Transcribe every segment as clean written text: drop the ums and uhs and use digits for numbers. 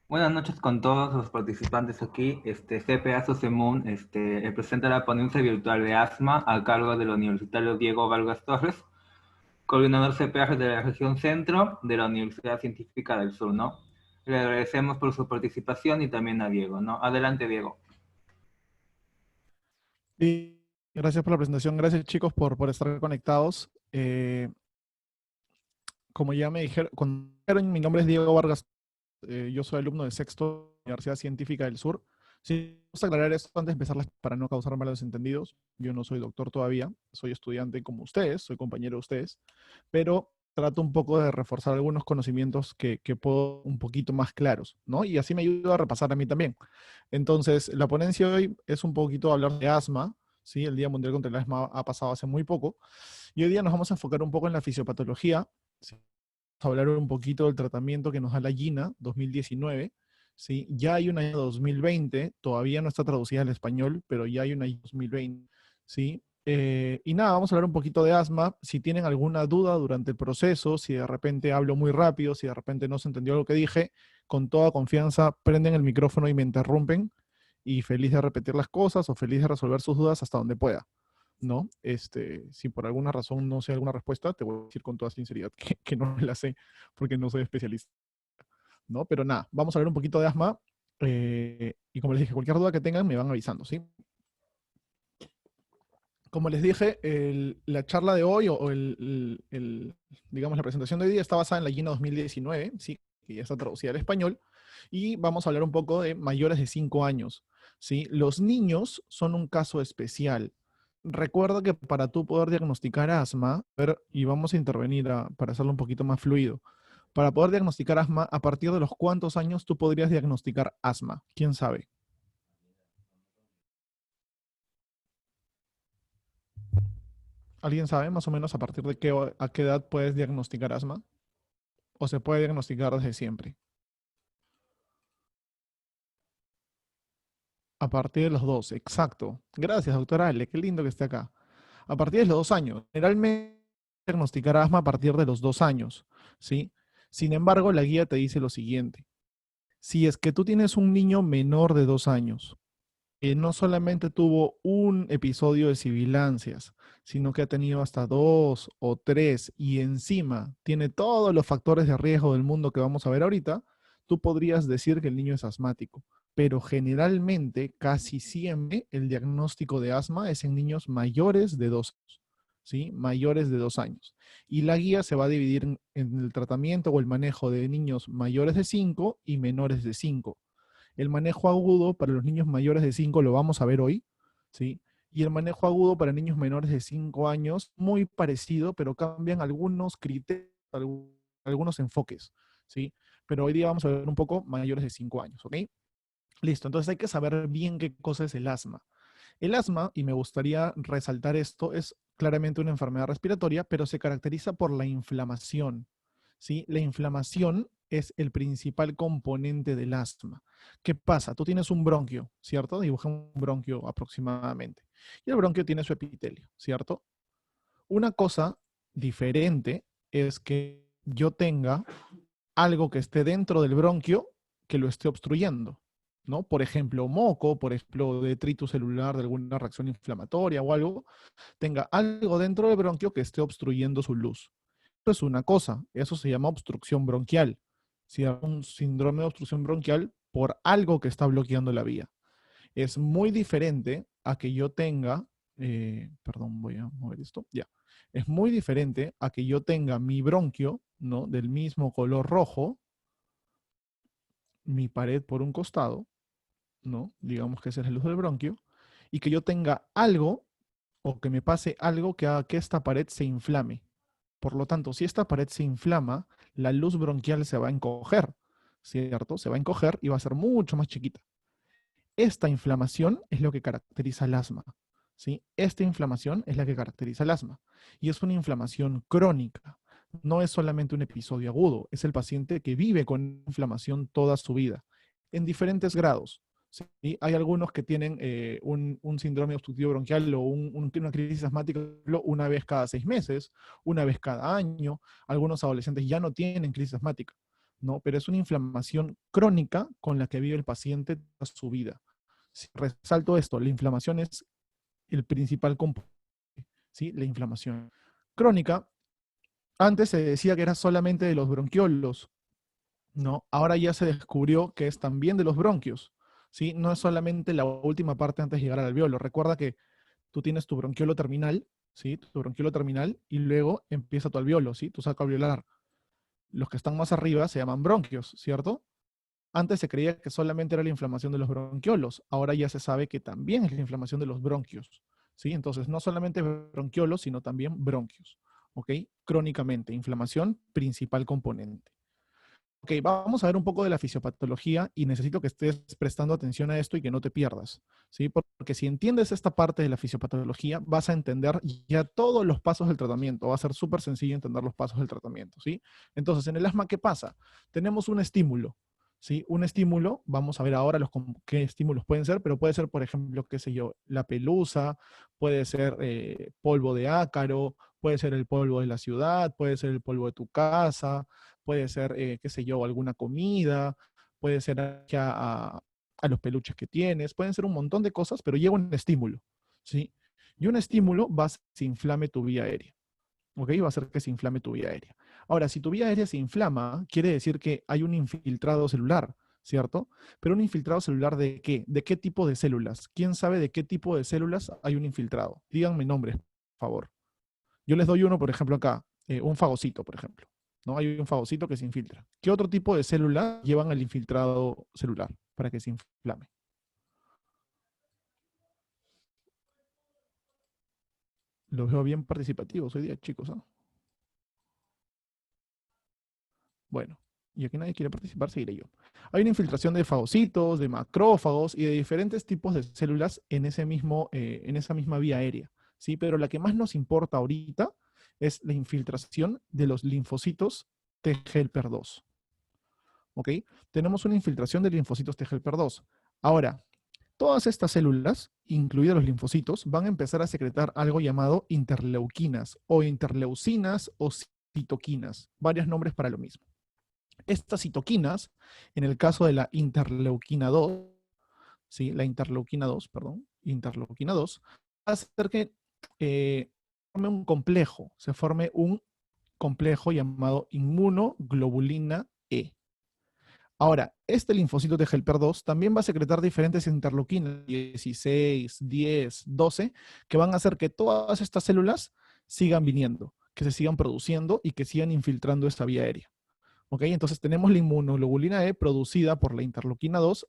Buenas noches con todos los participantes aquí. CPA Sosemun presenta la ponencia virtual de asma a cargo del universitario Diego Vargas Torres, coordinador CPA de la región centro de la Universidad Científica del Sur, ¿no? Le agradecemos por su participación y también a Diego, ¿no? Adelante, Diego. Sí, gracias por la presentación. Gracias, chicos, por estar conectados. Como ya me dijeron, mi nombre es Diego Vargas. Yo soy alumno de sexto Universidad Científica del Sur. Sí, vamos a aclarar esto antes de empezar para no causar malos entendidos. Yo no soy doctor todavía, soy estudiante como ustedes, soy compañero de ustedes, pero trato un poco de reforzar algunos conocimientos que puedo un poquito más claros, ¿no? Y así me ayuda a repasar a mí también. Entonces, la ponencia de hoy es un poquito hablar de asma, ¿sí? El Día Mundial contra el Asma ha pasado hace muy poco, y hoy día nos vamos a enfocar un poco en la fisiopatología, ¿sí? Vamos a hablar un poquito del tratamiento que nos da la GINA 2019, ¿sí? Ya hay una 2020, todavía no está traducida al español, pero ya hay una 2020, ¿sí? Y nada, vamos a hablar un poquito de asma. Si tienen alguna duda durante el proceso, si de repente hablo muy rápido, si de repente no se entendió lo que dije, con toda confianza prenden el micrófono y me interrumpen, y feliz de repetir las cosas o feliz de resolver sus dudas hasta donde pueda, ¿no? Si por alguna razón no sé alguna respuesta, te voy a decir con toda sinceridad que no me la sé porque no soy especialista, ¿no? Pero nada, vamos a ver un poquito de asma, y como les dije, cualquier duda que tengan me van avisando, ¿sí? Como les dije, la charla de hoy digamos, la presentación de hoy día está basada en la GINA 2019, ¿sí? Que ya está traducida al español, y vamos a hablar un poco de mayores de 5 años, ¿sí? Los niños son un caso especial. Recuerda que para tú poder diagnosticar asma, y vamos a intervenir para hacerlo un poquito más fluido, para poder diagnosticar asma, ¿a partir de los cuántos años tú podrías diagnosticar asma? ¿Quién sabe? ¿Alguien sabe más o menos a partir de a qué edad puedes diagnosticar asma? ¿O se puede diagnosticar desde siempre? A partir de los 2, exacto. Gracias, doctora Ale, qué lindo que esté acá. A partir de los 2 años. Generalmente diagnosticar asma a partir de los 2 años, ¿sí? Sin embargo, la guía te dice lo siguiente. Si es que tú tienes un niño menor de 2 años, que no solamente tuvo un episodio de sibilancias, sino que ha tenido hasta 2 o 3 y encima tiene todos los factores de riesgo del mundo que vamos a ver ahorita, tú podrías decir que el niño es asmático. Pero generalmente, casi siempre, el diagnóstico de asma es en niños mayores de 2 años, ¿sí? Mayores de 2 años. Y la guía se va a dividir en el tratamiento o el manejo de niños mayores de 5 y menores de 5. El manejo agudo para los niños mayores de 5 lo vamos a ver hoy, ¿sí? Y el manejo agudo para niños menores de 5 años, muy parecido, pero cambian algunos criterios, algunos enfoques, ¿sí? Pero hoy día vamos a ver un poco mayores de 5 años, ¿ok? Listo, entonces hay que saber bien qué cosa es el asma. El asma, y me gustaría resaltar esto, es claramente una enfermedad respiratoria, pero se caracteriza por la inflamación, ¿sí? La inflamación es el principal componente del asma. ¿Qué pasa? Tú tienes un bronquio, ¿cierto? Dibuja un bronquio aproximadamente. Y el bronquio tiene su epitelio, ¿cierto? Una cosa diferente es que yo tenga algo que esté dentro del bronquio que lo esté obstruyendo, ¿no? Por ejemplo, moco, por ejemplo, detritus celular de alguna reacción inflamatoria o algo, tenga algo dentro del bronquio que esté obstruyendo su luz. Eso es una cosa, eso se llama obstrucción bronquial. Si hay un síndrome de obstrucción bronquial por algo que está bloqueando la vía. Es muy diferente a que yo tenga, perdón, voy a mover esto, ya. Es muy diferente a que yo tenga mi bronquio, ¿no? Del mismo color rojo, mi pared por un costado, ¿no? Digamos que esa es la luz del bronquio, y que yo tenga algo o que me pase algo que haga que esta pared se inflame. Por lo tanto, si esta pared se inflama, la luz bronquial se va a encoger, ¿cierto? Se va a encoger y va a ser mucho más chiquita. Esta inflamación es lo que caracteriza el asma, ¿sí? Esta inflamación es la que caracteriza el asma. Y es una inflamación crónica. No es solamente un episodio agudo, es el paciente que vive con inflamación toda su vida, en diferentes grados. ¿Sí? Hay algunos que tienen un síndrome obstructivo bronquial o una crisis asmática una vez cada 6 meses, una vez cada año. Algunos adolescentes ya no tienen crisis asmática. ¿no? Pero es una inflamación crónica con la que vive el paciente toda su vida. Si resalto esto, la inflamación es el principal componente, ¿sí? La inflamación crónica, antes se decía que era solamente de los bronquiolos, ¿no? Ahora ya se descubrió que es también de los bronquios, ¿sí? No es solamente la última parte antes de llegar al alveolo. Recuerda que tú tienes tu bronquiolo terminal, ¿sí? Tu bronquiolo terminal, y luego empieza tu alveolo, ¿sí? Tu saco alveolar. Los que están más arriba se llaman bronquios, ¿cierto? Antes se creía que solamente era la inflamación de los bronquiolos, ahora ya se sabe que también es la inflamación de los bronquios, ¿sí? Entonces, no solamente bronquiolos, sino también bronquios, ¿ok? Crónicamente, inflamación, principal componente. Ok, vamos a ver un poco de la fisiopatología y necesito que estés prestando atención a esto y que no te pierdas, ¿sí? Porque si entiendes esta parte de la fisiopatología, vas a entender ya todos los pasos del tratamiento. Va a ser súper sencillo entender los pasos del tratamiento, ¿sí? Entonces, en el asma, ¿qué pasa? Tenemos un estímulo, ¿sí? Un estímulo, vamos a ver ahora qué estímulos pueden ser, pero puede ser, por ejemplo, qué sé yo, la pelusa, puede ser polvo de ácaro, puede ser el polvo de la ciudad, puede ser el polvo de tu casa, puede ser, qué sé yo, alguna comida, puede ser a los peluches que tienes, pueden ser un montón de cosas, pero llega un estímulo, ¿sí? Y un estímulo va a hacer que se inflame tu vía aérea, ¿ok? Va a hacer que se inflame tu vía aérea. Ahora, si tu vía aérea se inflama, quiere decir que hay un infiltrado celular, ¿cierto? Pero un infiltrado celular ¿de qué? ¿De qué tipo de células? ¿Quién sabe de qué tipo de células hay un infiltrado? Díganme nombres, por favor. Yo les doy uno, por ejemplo, acá, un fagocito, por ejemplo. ¿No? Hay un fagocito que se infiltra. ¿Qué otro tipo de células llevan al infiltrado celular para que se inflame? Los veo bien participativos hoy día, chicos, ¿ah? Bueno, y aquí nadie quiere participar, seguiré yo. Hay una infiltración de fagocitos, de macrófagos y de diferentes tipos de células en en esa misma vía aérea, ¿sí? Pero la que más nos importa ahorita es la infiltración de los linfocitos T helper 2. ¿Ok? Tenemos una infiltración de linfocitos T helper 2. Ahora, todas estas células, incluidos los linfocitos, van a empezar a secretar algo llamado interleuquinas o interleucinas o citoquinas, varios nombres para lo mismo. Estas citoquinas, en el caso de la interleuquina 2, ¿sí? La interleuquina 2, perdón, interleuquina 2, va a hacer que forme un complejo, se forme un complejo llamado inmunoglobulina E. Ahora, este linfocito de helper 2 también va a secretar diferentes interleuquinas, 16, 10, 12, que van a hacer que todas estas células sigan viniendo, que se sigan produciendo y que sigan infiltrando esta vía aérea. ¿Ok? Entonces tenemos la inmunoglobulina E producida por la interleuquina 2,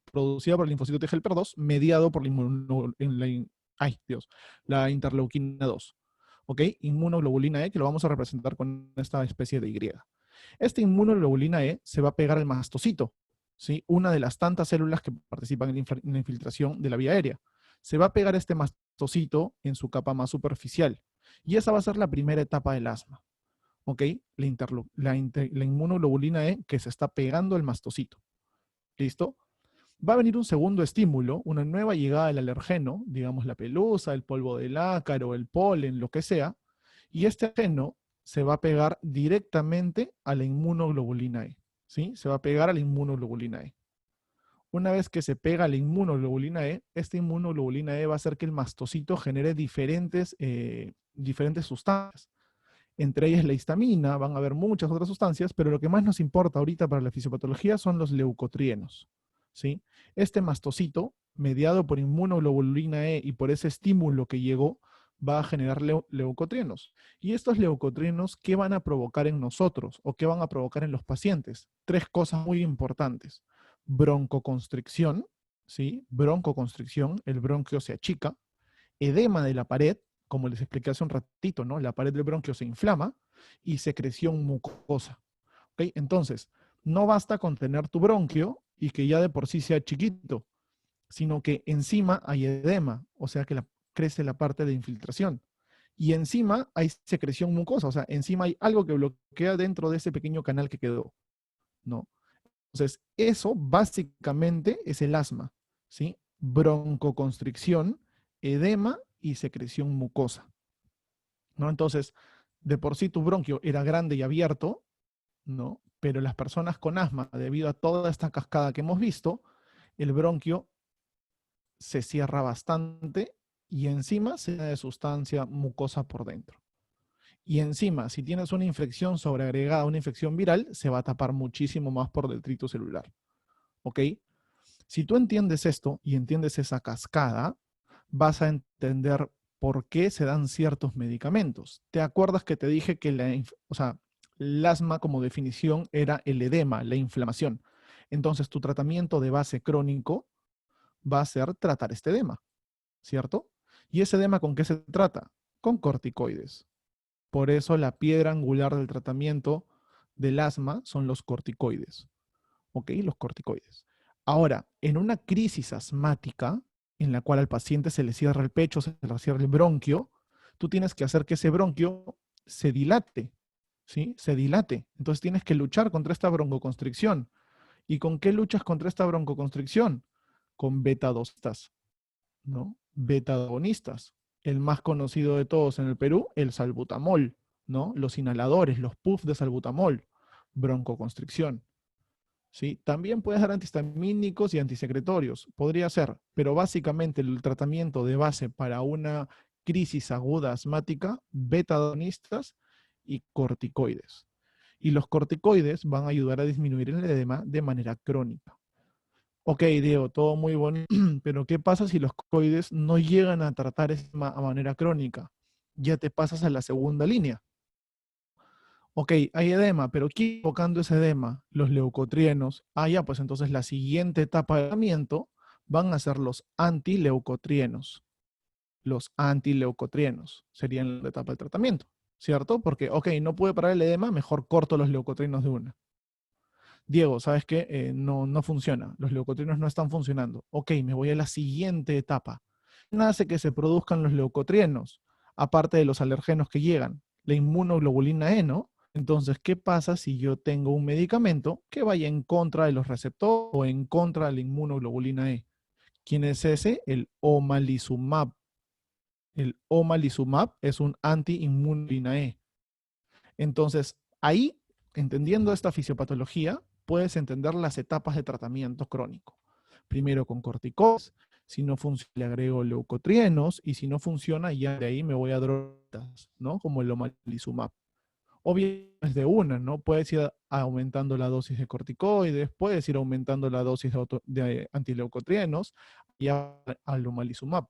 producida por el linfocito T helper 2, mediado por la interleuquina 2. ¿Ok? Inmunoglobulina E, que lo vamos a representar con esta especie de Y. Esta inmunoglobulina E se va a pegar al mastocito, ¿sí? Una de las tantas células que participan en la infiltración de la vía aérea. Se va a pegar este mastocito en su capa más superficial. Y esa va a ser la primera etapa del asma. ¿Ok? La inmunoglobulina E que se está pegando al mastocito. ¿Listo? Va a venir un segundo estímulo, una nueva llegada del alergeno, digamos la pelusa, el polvo del ácaro, el polen, lo que sea, y este alergeno se va a pegar directamente a la inmunoglobulina E, ¿sí? Se va a pegar a la inmunoglobulina E. Una vez que se pega a la inmunoglobulina E, esta inmunoglobulina E va a hacer que el mastocito genere diferentes sustancias. Entre ellas la histamina, van a haber muchas otras sustancias, pero lo que más nos importa ahorita para la fisiopatología son los leucotrienos, ¿sí? Este mastocito, mediado por inmunoglobulina E y por ese estímulo que llegó, va a generar leucotrienos. ¿Y estos leucotrienos qué van a provocar en nosotros o qué van a provocar en los pacientes? Tres cosas muy importantes. Broncoconstricción, ¿sí? Broncoconstricción, el bronquio se achica, edema de la pared, como les expliqué hace un ratito, ¿no? La pared del bronquio se inflama y secreción mucosa. ¿Ok? Entonces, no basta con tener tu bronquio y que ya de por sí sea chiquito, sino que encima hay edema, o sea que crece la parte de infiltración. Y encima hay secreción mucosa, o sea, encima hay algo que bloquea dentro de ese pequeño canal que quedó, ¿no? Entonces, eso básicamente es el asma, ¿sí? Broncoconstricción, edema y secreción mucosa, ¿no? Entonces, de por sí tu bronquio era grande y abierto, ¿no? Pero las personas con asma, debido a toda esta cascada que hemos visto, el bronquio se cierra bastante y encima se llena de sustancia mucosa por dentro. Y encima, si tienes una infección sobreagregada, una infección viral, se va a tapar muchísimo más por detrito celular. ¿Ok? Si tú entiendes esto y entiendes esa cascada, vas a entender por qué se dan ciertos medicamentos. ¿Te acuerdas que te dije que el asma como definición era el edema, la inflamación? Entonces tu tratamiento de base crónico va a ser tratar este edema, ¿cierto? ¿Y ese edema con qué se trata? Con corticoides. Por eso la piedra angular del tratamiento del asma son los corticoides. ¿Ok? Los corticoides. Ahora, en una crisis asmática, en la cual al paciente se le cierra el pecho, se le cierra el bronquio, tú tienes que hacer que ese bronquio se dilate, ¿sí? Se dilate. Entonces tienes que luchar contra esta broncoconstricción. ¿Y con qué luchas contra esta broncoconstricción? Con beta-2, ¿no? Beta-agonistas. El más conocido de todos en el Perú, el salbutamol, ¿no? Los inhaladores, los puffs de salbutamol, broncoconstricción. ¿Sí? También puedes dar antihistamínicos y antisecretorios, podría ser, pero básicamente el tratamiento de base para una crisis aguda asmática, beta-agonistas y corticoides. Y los corticoides van a ayudar a disminuir el edema de manera crónica. Ok, Diego, todo muy bonito, pero ¿qué pasa si los corticoides no llegan a tratar esa a manera crónica? Ya te pasas a la segunda línea. Ok, hay edema, pero ¿quién provocando ese edema? Los leucotrienos. Ah, ya, pues entonces la siguiente etapa de tratamiento van a ser los antileucotrienos. Los antileucotrienos serían la etapa de tratamiento, ¿cierto? Porque, ok, no pude parar el edema, mejor corto los leucotrienos de una. Diego, ¿sabes qué? No funciona. Los leucotrienos no están funcionando. Ok, me voy a la siguiente etapa. ¿Qué hace que se produzcan los leucotrienos? Aparte de los alergenos que llegan, la inmunoglobulina E, ¿no? Entonces, ¿qué pasa si yo tengo un medicamento que vaya en contra de los receptores o en contra de la inmunoglobulina E? ¿Quién es ese? El omalizumab. El omalizumab es un anti-inmunoglobulina E. Entonces, ahí, entendiendo esta fisiopatología, puedes entender las etapas de tratamiento crónico. Primero con corticoides, si no funciona le agrego leucotrienos y si no funciona ya de ahí me voy a drogas, ¿no? Como el omalizumab. O bien de una, ¿no? Puedes ir aumentando la dosis de corticoides, puedes ir aumentando la dosis de antileucotrienos y al omalizumab.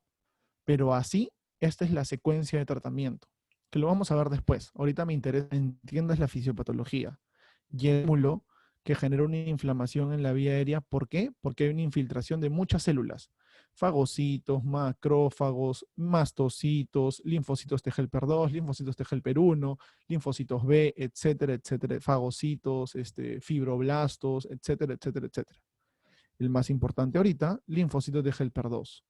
Pero así, esta es la secuencia de tratamiento, que lo vamos a ver después. Ahorita me interesa que entiendas la fisiopatología. Y el estímulo que genera una inflamación en la vía aérea. ¿Por qué? Porque hay una infiltración de muchas células. Fagocitos, macrófagos, mastocitos, linfocitos T helper 2, linfocitos T helper 1, linfocitos B, etcétera, etcétera, fagocitos, fibroblastos, etcétera, etcétera, etcétera. El más importante ahorita, linfocitos T helper 2.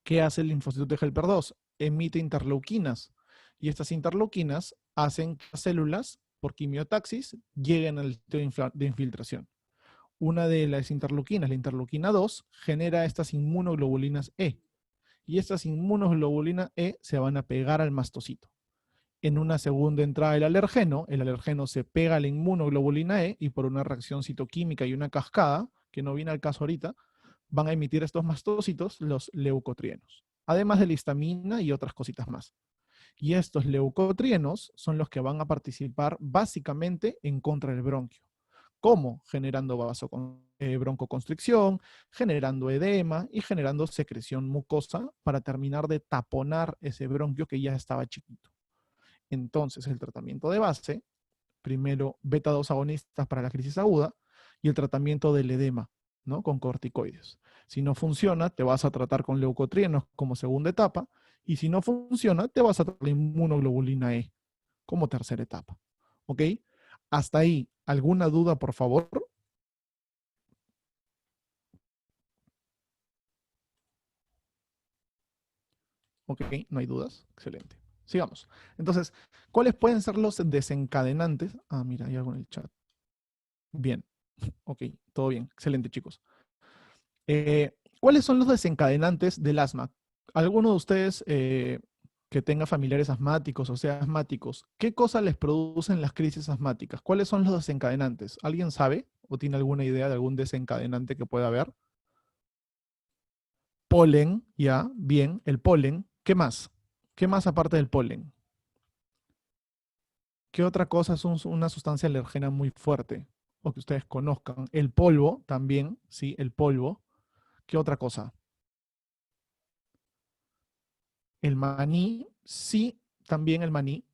¿Qué hace el linfocito T helper 2? Emite interleuquinas. Y estas interleuquinas hacen que las células, por quimiotaxis, lleguen al sitio de infiltración. Una de las interleuquinas, la interleuquina 2, genera estas inmunoglobulinas E. Y estas inmunoglobulinas E se van a pegar al mastocito. En una segunda entrada el alergeno se pega a la inmunoglobulina E y por una reacción citoquímica y una cascada, que no viene al caso ahorita, van a emitir estos mastocitos los leucotrienos, además de la histamina y otras cositas más. Y estos leucotrienos son los que van a participar básicamente en contra del bronquio. ¿Cómo? Generando broncoconstricción, generando edema y generando secreción mucosa para terminar de taponar ese bronquio que ya estaba chiquito. Entonces, el tratamiento de base, primero beta-2 agonistas para la crisis aguda y el tratamiento del edema, ¿no? Con corticoides. Si no funciona, te vas a tratar con leucotrienos como segunda etapa y si no funciona, te vas a tratar la inmunoglobulina E como tercera etapa. ¿Ok? Hasta ahí, ¿alguna duda, por favor? Ok, no hay dudas. Excelente. Sigamos. Entonces, ¿cuáles pueden ser los desencadenantes? Ah, mira, hay algo en el chat. Bien. Ok, todo bien. Excelente, chicos. ¿Cuáles son los desencadenantes del asma? ¿Alguno de ustedes que tenga familiares asmáticos o sea asmáticos, ¿qué cosas les producen las crisis asmáticas? ¿Cuáles son los desencadenantes? ¿Alguien sabe o tiene alguna idea de algún desencadenante que pueda haber? Polen, ya, bien, el polen. ¿Qué más? ¿Qué más aparte del polen? ¿Qué otra cosa es una sustancia alergena muy fuerte? O que ustedes conozcan. El polvo también, sí, el polvo. ¿Qué otra cosa? El maní, sí, también el maní.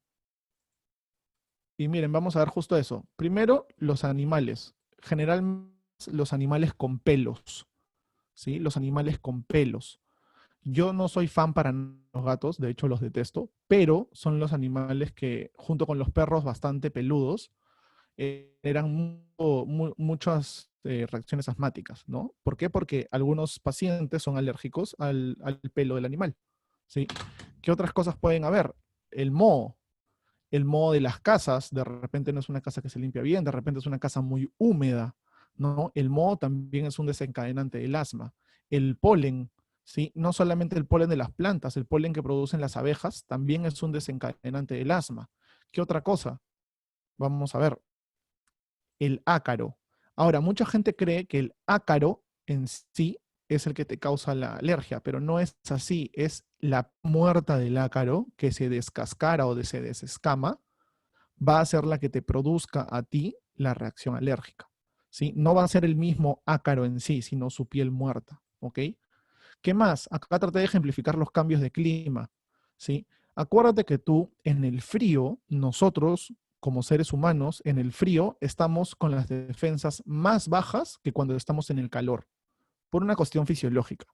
Y miren, vamos a ver justo eso. Primero, los animales. Generalmente los animales con pelos, ¿sí? Los animales con pelos. Yo no soy fan para los gatos, de hecho los detesto, pero son los animales que, junto con los perros bastante peludos, eran muchas reacciones asmáticas, ¿no? ¿Por qué? Porque algunos pacientes son alérgicos al pelo del animal, ¿sí? ¿Qué otras cosas pueden haber? El moho. El moho de las casas, de repente no es una casa que se limpia bien, de repente es una casa muy húmeda, ¿no? El moho también es un desencadenante del asma. El polen, ¿sí? No solamente el polen de las plantas, el polen que producen las abejas también es un desencadenante del asma. ¿Qué otra cosa? Vamos a ver, el ácaro. Ahora, mucha gente cree que el ácaro en sí es el que te causa la alergia, pero no es así. Es la muerta del ácaro que se descascara o se desescama, va a ser la que te produzca a ti la reacción alérgica. ¿Sí? No va a ser el mismo ácaro en sí, sino su piel muerta. ¿Ok? ¿Qué más? Acá traté de ejemplificar los cambios de clima. ¿Sí? Acuérdate que tú en el frío, nosotros como seres humanos, en el frío estamos con las defensas más bajas que cuando estamos en el calor, por una cuestión fisiológica.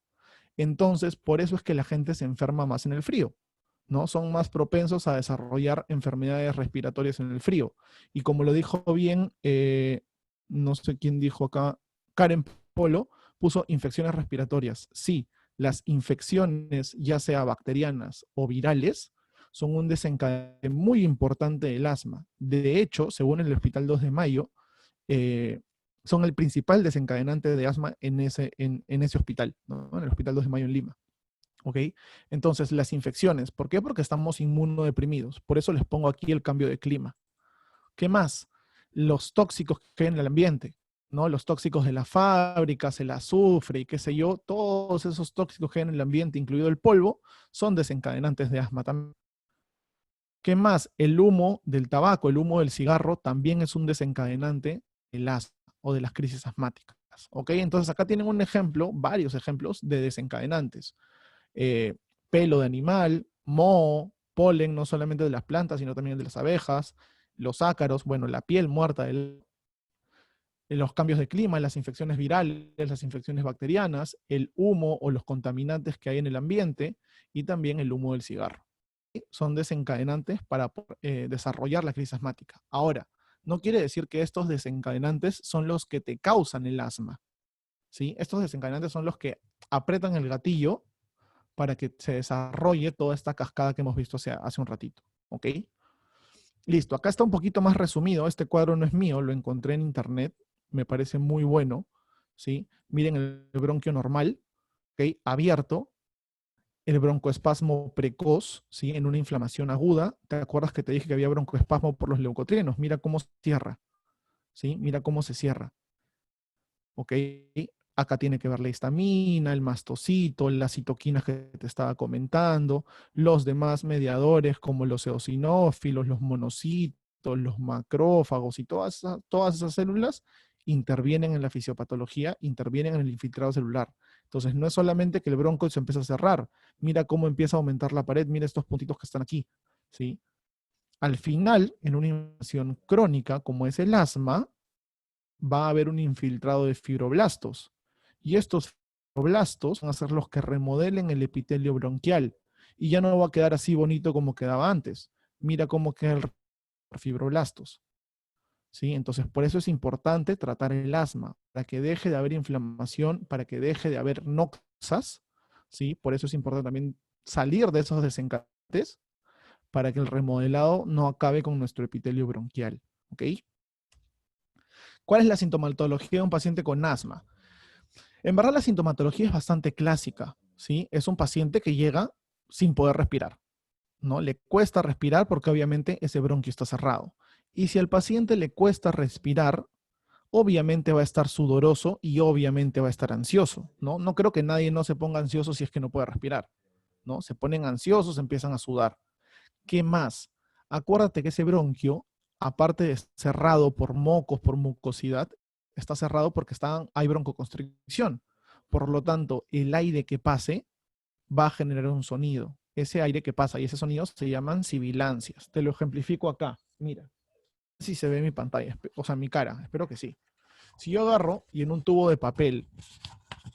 Entonces, por eso es que la gente se enferma más en el frío, ¿no? Son más propensos a desarrollar enfermedades respiratorias en el frío. Y como lo dijo bien, no sé quién dijo acá, Karen Polo, puso infecciones respiratorias. Sí, las infecciones, ya sea bacterianas o virales, son un desencadenante muy importante del asma. De hecho, según el Hospital 2 de Mayo, eh, son el principal desencadenante de asma en ese hospital, ¿no? En el Hospital 2 de Mayo en Lima. ¿Ok? Entonces, las infecciones, ¿por qué? Porque estamos inmunodeprimidos. Por eso les pongo aquí el cambio de clima. ¿Qué más? Los tóxicos que hay en el ambiente, ¿no? Los tóxicos de las fábricas, el azufre y qué sé yo, todos esos tóxicos que hay en el ambiente, incluido el polvo, son desencadenantes de asma también. ¿Qué más? El humo del tabaco, el humo del cigarro también es un desencadenante del asma o de las crisis asmáticas. ¿Ok? Entonces acá tienen un ejemplo, varios ejemplos de desencadenantes. Eh, Pelo de animal, moho, polen, no solamente de las plantas, sino también de las abejas, los ácaros, bueno, la piel muerta, los cambios de clima, las infecciones virales, las infecciones bacterianas, el humo o los contaminantes que hay en el ambiente y también el humo del cigarro. Son desencadenantes para desarrollar la crisis asmática. Ahora, no quiere decir que estos desencadenantes son los que te causan el asma, ¿sí? Estos desencadenantes son los que apretan el gatillo para que se desarrolle toda esta cascada que hemos visto hace un ratito, ¿ok? Listo, acá está un poquito más resumido. Este cuadro no es mío, lo encontré en internet, me parece muy bueno, ¿sí? Miren el bronquio normal, ¿ok? Abierto, el broncoespasmo precoz, ¿sí? En una inflamación aguda. ¿Te acuerdas que te dije que había broncoespasmo por los leucotrienos? Mira cómo se cierra, ¿sí? Mira cómo se cierra, ¿ok? Acá tiene que ver la histamina, el mastocito, las citoquinas que te estaba comentando, los demás mediadores como los eosinófilos, los monocitos, los macrófagos y todas esas células intervienen en la fisiopatología, intervienen en el infiltrado celular. Entonces, no es solamente que el bronco se empieza a cerrar, mira cómo empieza a aumentar la pared, mira estos puntitos que están aquí, ¿sí? Al final, en una infección crónica como es el asma, va a haber un infiltrado de fibroblastos. Y estos fibroblastos van a ser los que remodelen el epitelio bronquial. Y ya no va a quedar así bonito como quedaba antes. Mira cómo queda el fibroblastos. ¿Sí? Entonces, por eso es importante tratar el asma, para que deje de haber inflamación, para que deje de haber noxas. ¿Sí? Por eso es importante también salir de esos desencadenantes para que el remodelado no acabe con nuestro epitelio bronquial. ¿Ok? ¿Cuál es la sintomatología de un paciente con asma? En verdad la sintomatología es bastante clásica, ¿sí? Es un paciente que llega sin poder respirar, ¿no? Le cuesta respirar porque obviamente ese bronquio está cerrado. Y si al paciente le cuesta respirar, obviamente va a estar sudoroso y obviamente va a estar ansioso, ¿no? No creo que nadie no se ponga ansioso si es que no puede respirar, ¿no? Se ponen ansiosos, empiezan a sudar. ¿Qué más? Acuérdate que ese bronquio, aparte de cerrado por mocos, por mucosidad, está cerrado porque hay broncoconstricción. Por lo tanto, el aire que pase va a generar un sonido. Ese aire que pasa y ese sonido se llaman sibilancias. Te lo ejemplifico acá. Mira, si se ve mi pantalla, o sea, mi cara, espero que sí. Si yo agarro y en un tubo de papel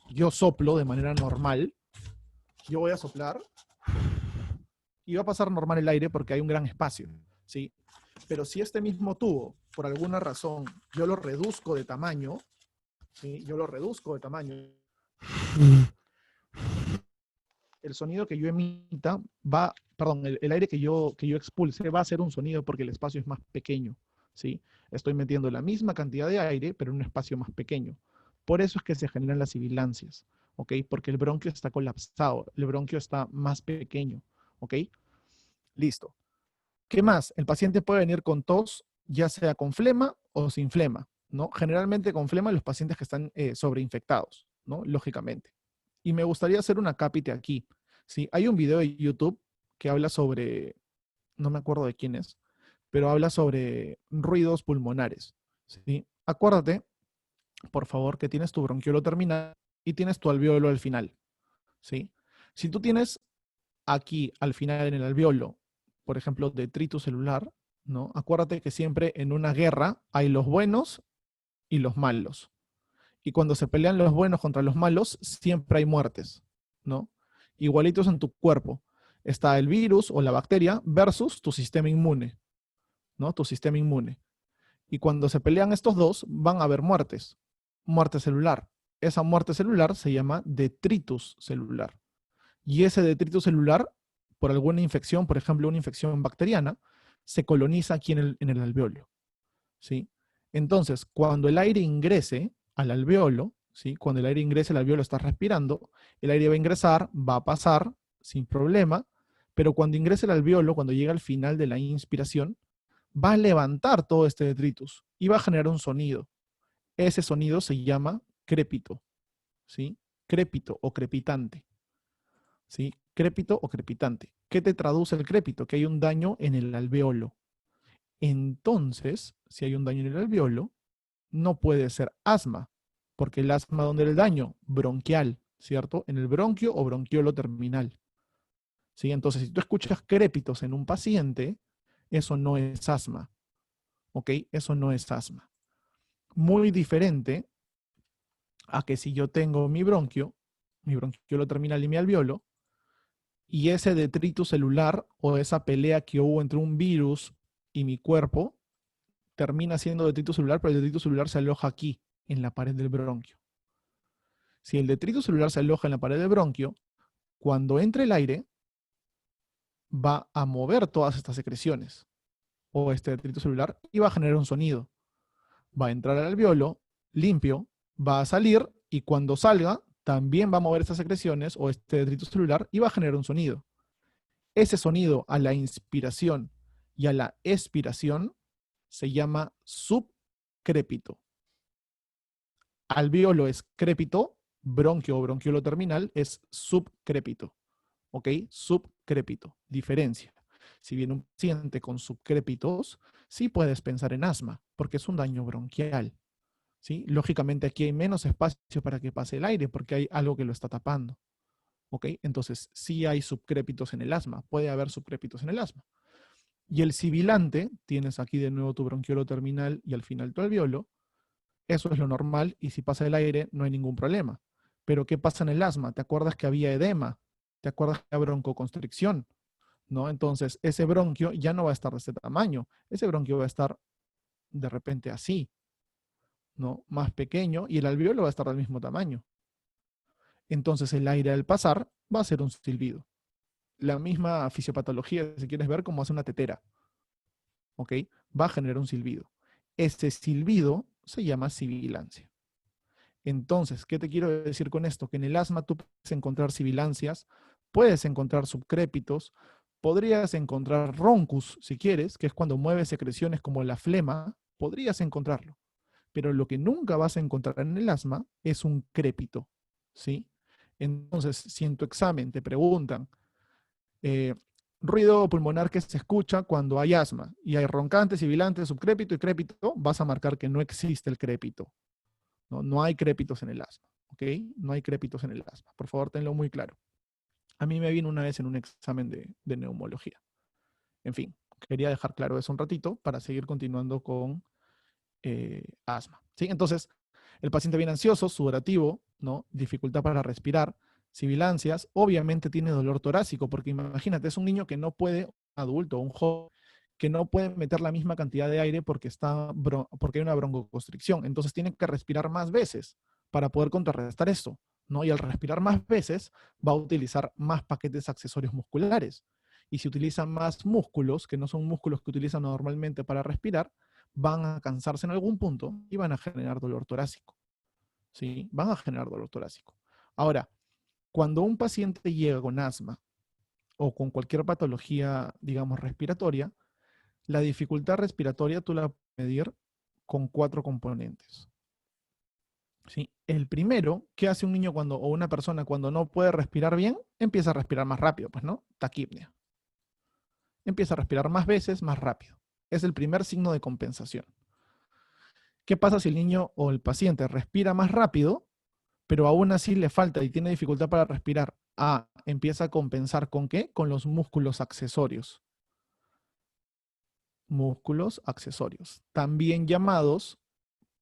yo soplo de manera normal, yo voy a soplar y va a pasar normal el aire porque hay un gran espacio, ¿sí? Pero si este mismo tubo, por alguna razón, yo lo reduzco de tamaño, ¿sí? Yo lo reduzco de tamaño, el sonido que yo emita va, perdón, el aire que yo expulse va a ser un sonido porque el espacio es más pequeño, ¿sí? Estoy metiendo la misma cantidad de aire, pero en un espacio más pequeño. Por eso es que se generan las sibilancias, ¿ok? Porque el bronquio está colapsado, el bronquio está más pequeño, ¿ok? Listo. ¿Qué más? El paciente puede venir con tos, ya sea con flema o sin flema, ¿no? Generalmente con flema los pacientes que están sobreinfectados, ¿no? Lógicamente. Y me gustaría hacer una cápite aquí, ¿sí? Hay un video de YouTube que habla sobre, no me acuerdo de quién es, pero habla sobre ruidos pulmonares, ¿sí? Acuérdate, por favor, que tienes tu bronquiolo terminal y tienes tu alveolo al final, ¿sí? Si tú tienes aquí al final en el alveolo, por ejemplo, detritus celular, ¿no? Acuérdate que siempre en una guerra hay los buenos y los malos. Y cuando se pelean los buenos contra los malos, siempre hay muertes, ¿no? Igualitos en tu cuerpo. Está el virus o la bacteria versus tu sistema inmune, ¿no? Tu sistema inmune. Y cuando se pelean estos dos, van a haber muertes. Muerte celular. Esa muerte celular se llama detritus celular. Y ese detritus celular, por alguna infección, por ejemplo, una infección bacteriana, se coloniza aquí en el alveolo, ¿sí? Entonces, cuando el aire ingrese al alveolo, ¿sí? Cuando el aire ingrese al alveolo, estás respirando, el aire va a ingresar, va a pasar sin problema, pero cuando ingrese al alveolo, cuando llega al final de la inspiración, va a levantar todo este detritus y va a generar un sonido. Ese sonido se llama crépito, ¿sí? Crépito o crepitante, ¿sí? Crépito o crepitante. ¿Qué te traduce el crépito? Que hay un daño en el alveolo. Entonces, si hay un daño en el alveolo, no puede ser asma, porque el asma, ¿dónde era el daño? Bronquial, ¿cierto? En el bronquio o bronquiolo terminal. ¿Sí? Entonces, si tú escuchas crépitos en un paciente, eso no es asma, ¿ok? Eso no es asma. Muy diferente a que si yo tengo mi bronquiolo terminal y mi alveolo, y ese detritus celular o esa pelea que hubo entre un virus y mi cuerpo termina siendo detritus celular, pero el detritus celular se aloja aquí, en la pared del bronquio. Si el detritus celular se aloja en la pared del bronquio, cuando entre el aire, va a mover todas estas secreciones o este detritus celular y va a generar un sonido. Va a entrar al alveolo limpio, va a salir y cuando salga, también va a mover estas secreciones o este detritus celular y va a generar un sonido. Ese sonido a la inspiración y a la expiración se llama subcrépito. Alveolo es crépito, bronquio o bronquiolo terminal es subcrépito. ¿Ok? Subcrépito. Diferencia. Si viene un paciente con subcrépitos, sí puedes pensar en asma, porque es un daño bronquial. ¿Sí? Lógicamente aquí hay menos espacio para que pase el aire, porque hay algo que lo está tapando. ¿Ok? Entonces, sí hay subcrépitos en el asma. Puede haber subcrépitos en el asma. Y el sibilante, tienes aquí de nuevo tu bronquiolo terminal y al final tu alveolo. Eso es lo normal y si pasa el aire no hay ningún problema. Pero ¿qué pasa en el asma? ¿Te acuerdas que había edema? ¿Te acuerdas que había broncoconstricción? ¿No? Entonces, ese bronquio ya no va a estar de este tamaño. Ese bronquio va a estar de repente así, ¿no? Más pequeño y el alveolo va a estar del mismo tamaño. Entonces, el aire al pasar va a ser un silbido. La misma fisiopatología, si quieres ver, como hace una tetera, ¿ok? Va a generar un silbido. Ese silbido se llama sibilancia. Entonces, ¿qué te quiero decir con esto? Que en el asma tú puedes encontrar sibilancias, puedes encontrar subcrépitos, Podrías encontrar roncus, si quieres, que es cuando mueves secreciones como la flema, podrías encontrarlo. Pero lo que nunca vas a encontrar en el asma es un crépito, ¿sí? Entonces, si en tu examen te preguntan, eh, ruido pulmonar que se escucha cuando hay asma, y hay roncante, sibilante, subcrépito y crépito, vas a marcar que no existe el crépito, ¿no? No hay crépitos en el asma, ¿ok? No hay crépitos en el asma. Por favor, tenlo muy claro. A mí me vino una vez en un examen de neumología. En fin, quería dejar claro eso un ratito para seguir continuando con asma, ¿sí? Entonces, el paciente viene ansioso, sudorativo, ¿no? Dificultad para respirar, sibilancias, obviamente tiene dolor torácico, porque imagínate, es un niño que no puede, un adulto, un joven, que no puede meter la misma cantidad de aire porque hay una broncoconstricción. Entonces tiene que respirar más veces para poder contrarrestar esto, ¿no? Y al respirar más veces va a utilizar más paquetes accesorios musculares. Y si utilizan más músculos, que no son músculos que utilizan normalmente para respirar, van a cansarse en algún punto y van a generar dolor torácico. ¿Sí? Van a generar dolor torácico. Ahora, cuando un paciente llega con asma o con cualquier patología, digamos, respiratoria, la dificultad respiratoria tú la puedes medir con 4 componentes. ¿Sí? El primero, ¿qué hace un niño o una persona cuando no puede respirar bien? Empieza a respirar más rápido, pues, ¿no? Taquipnea. Empieza a respirar más veces, más rápido. Es el primer signo de compensación. ¿Qué pasa si el niño o el paciente respira más rápido, pero aún así le falta y tiene dificultad para respirar? Empieza a compensar ¿con qué? Con los músculos accesorios. Músculos accesorios, también llamados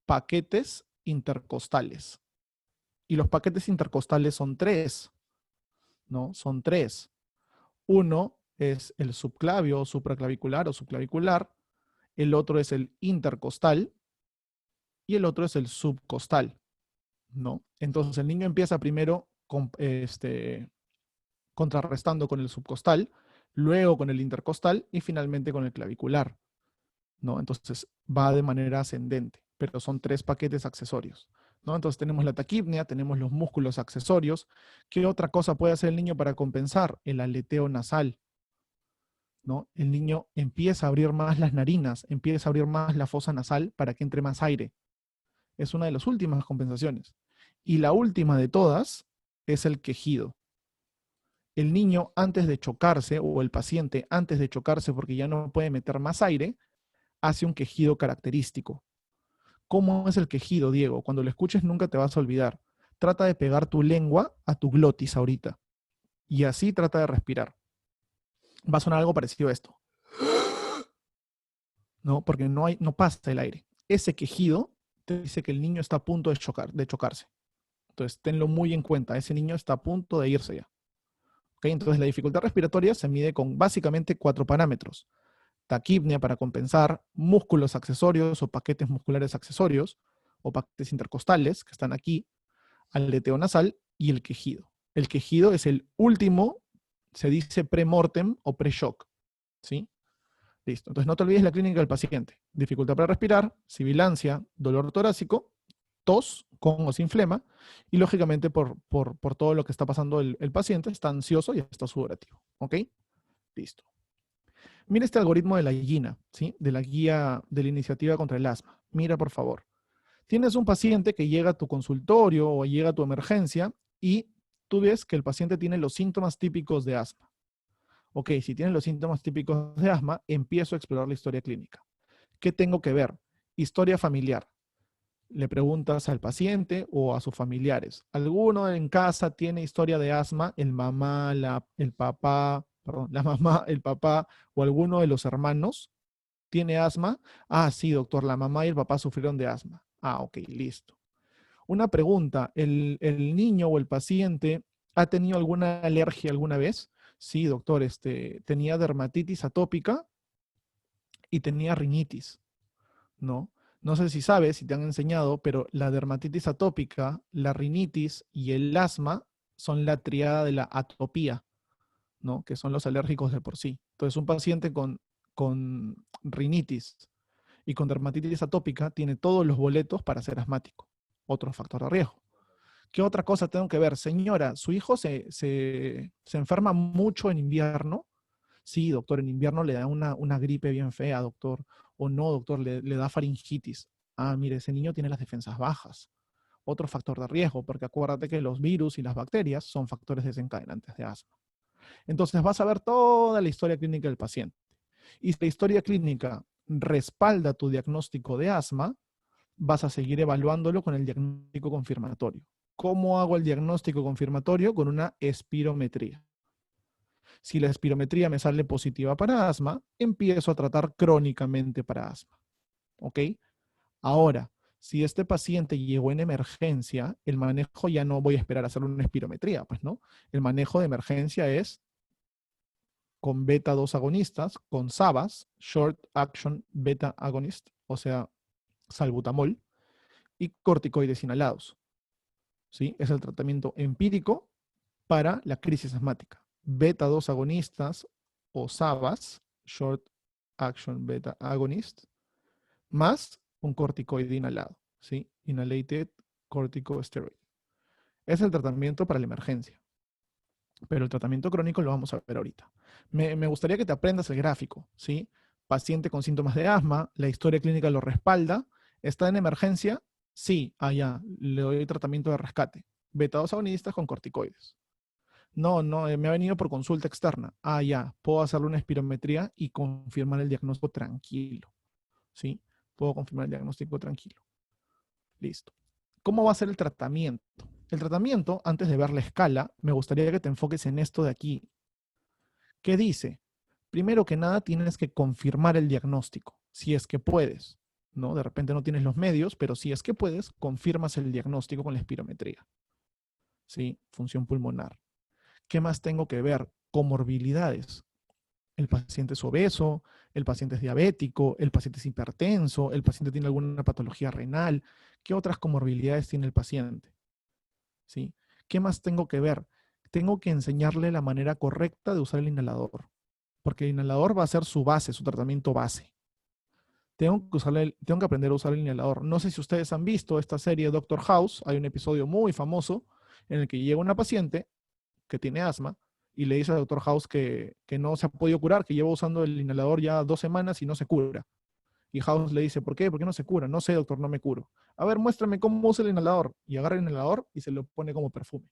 paquetes intercostales. Y los paquetes intercostales son 3, ¿no? Son 3. Uno es el subclavio o supraclavicular o subclavicular, el otro es el intercostal y el otro es el subcostal, ¿no? Entonces el niño empieza primero contrarrestando con el subcostal, luego con el intercostal y finalmente con el clavicular, ¿no? Entonces va de manera ascendente, pero son 3 paquetes accesorios, ¿no? Entonces tenemos la taquipnea, tenemos los músculos accesorios. ¿Qué otra cosa puede hacer el niño para compensar? El aleteo nasal, ¿no? El niño empieza a abrir más las narinas, empieza a abrir más la fosa nasal para que entre más aire. Es una de las últimas compensaciones. Y la última de todas es el quejido. El niño antes de chocarse, o el paciente antes de chocarse porque ya no puede meter más aire, hace un quejido característico. ¿Cómo es el quejido, Diego? Cuando lo escuches nunca te vas a olvidar. Trata de pegar tu lengua a tu glotis ahorita. Y así trata de respirar. Va a sonar algo parecido a esto. ¿No? Porque no pasa el aire. Ese quejido te dice que el niño está a punto de chocarse. Entonces, tenlo muy en cuenta. Ese niño está a punto de irse ya. ¿Okay? Entonces, la dificultad respiratoria se mide con básicamente 4 parámetros. Taquipnea para compensar, músculos accesorios o paquetes musculares accesorios, o paquetes intercostales que están aquí, aleteo nasal y el quejido. El quejido es el último, se dice pre-mortem o pre-shock. ¿Sí? Listo. Entonces no te olvides la clínica del paciente. Dificultad para respirar, sibilancia, dolor torácico, tos con o sin flema, y lógicamente por todo lo que está pasando el paciente, está ansioso y está sudorativo. ¿Ok? Listo. Mira este algoritmo de la GINA, ¿sí? De la guía de la iniciativa contra el asma. Mira, por favor. Tienes un paciente que llega a tu consultorio o llega a tu emergencia y tú ves que el paciente tiene los síntomas típicos de asma. Ok, si tiene los síntomas típicos de asma, empiezo a explorar la historia clínica. ¿Qué tengo que ver? Historia familiar. Le preguntas al paciente o a sus familiares. ¿Alguno en casa tiene historia de asma? El mamá, el papá, perdón, la mamá, el papá o alguno de los hermanos tiene asma. Sí, doctor, la mamá y el papá sufrieron de asma. Ok, listo. Una pregunta, ¿el niño o el paciente ha tenido alguna alergia alguna vez? Sí, doctor, tenía dermatitis atópica y tenía rinitis, ¿no? No sé si sabes, si te han enseñado, pero la dermatitis atópica, la rinitis y el asma son la triada de la atopía, ¿no? Que son los alérgicos de por sí. Entonces, un paciente con rinitis y con dermatitis atópica tiene todos los boletos para ser asmático. Otro factor de riesgo. ¿Qué otra cosa tengo que ver? Señora, su hijo se enferma mucho en invierno. Sí, doctor, en invierno le da una gripe bien fea, doctor. O no, doctor, le da faringitis. Ah, mire, ese niño tiene las defensas bajas. Otro factor de riesgo, porque acuérdate que los virus y las bacterias son factores desencadenantes de asma. Entonces vas a ver toda la historia clínica del paciente. Y si la historia clínica respalda tu diagnóstico de asma, vas a seguir evaluándolo con el diagnóstico confirmatorio. ¿Cómo hago el diagnóstico confirmatorio? Con una espirometría. Si la espirometría me sale positiva para asma, empiezo a tratar crónicamente para asma. ¿Ok? Ahora, si este paciente llegó en emergencia, el manejo ya no voy a esperar a hacer una espirometría, pues no. El manejo de emergencia es con beta 2 agonistas, con SABAs, Short Action Beta Agonist, o sea, salbutamol, y corticoides inhalados. ¿Sí? Es el tratamiento empírico para la crisis asmática. Beta 2 agonistas o SABAs, Short Action Beta Agonist, más un corticoide inhalado, ¿sí? Inhalated corticosteroid. Es el tratamiento para la emergencia. Pero el tratamiento crónico lo vamos a ver ahorita. Me gustaría que te aprendas el gráfico, ¿sí? Paciente con síntomas de asma, la historia clínica lo respalda, está en emergencia, sí, allá, le doy tratamiento de rescate. Beta 2 agonistas con corticoides. No, me ha venido por consulta externa. Ah, ya, puedo hacerle una espirometría y confirmar el diagnóstico tranquilo, ¿sí? Puedo confirmar el diagnóstico tranquilo. Listo. ¿Cómo va a ser el tratamiento? El tratamiento, antes de ver la escala, me gustaría que te enfoques en esto de aquí. ¿Qué dice? Primero que nada, tienes que confirmar el diagnóstico, si es que puedes, ¿no? De repente no tienes los medios, pero si es que puedes, confirmas el diagnóstico con la espirometría, ¿sí? Función pulmonar. ¿Qué más tengo que ver? Comorbilidades. El paciente es obeso, el paciente es diabético, el paciente es hipertenso, el paciente tiene alguna patología renal. ¿Qué otras comorbilidades tiene el paciente? ¿Sí? ¿Qué más tengo que ver? Tengo que enseñarle la manera correcta de usar el inhalador, porque el inhalador va a ser su base, su tratamiento base. Tengo que aprender a usar el inhalador. No sé si ustedes han visto esta serie Doctor House, hay un episodio muy famoso en el que llega una paciente que tiene asma y le dice al doctor House que no se ha podido curar, que lleva usando el inhalador ya 2 semanas y no se cura. Y House le dice, ¿por qué? ¿Por qué no se cura? No sé, doctor, no me curo. A ver, muéstrame cómo usa el inhalador. Y agarra el inhalador y se lo pone como perfume,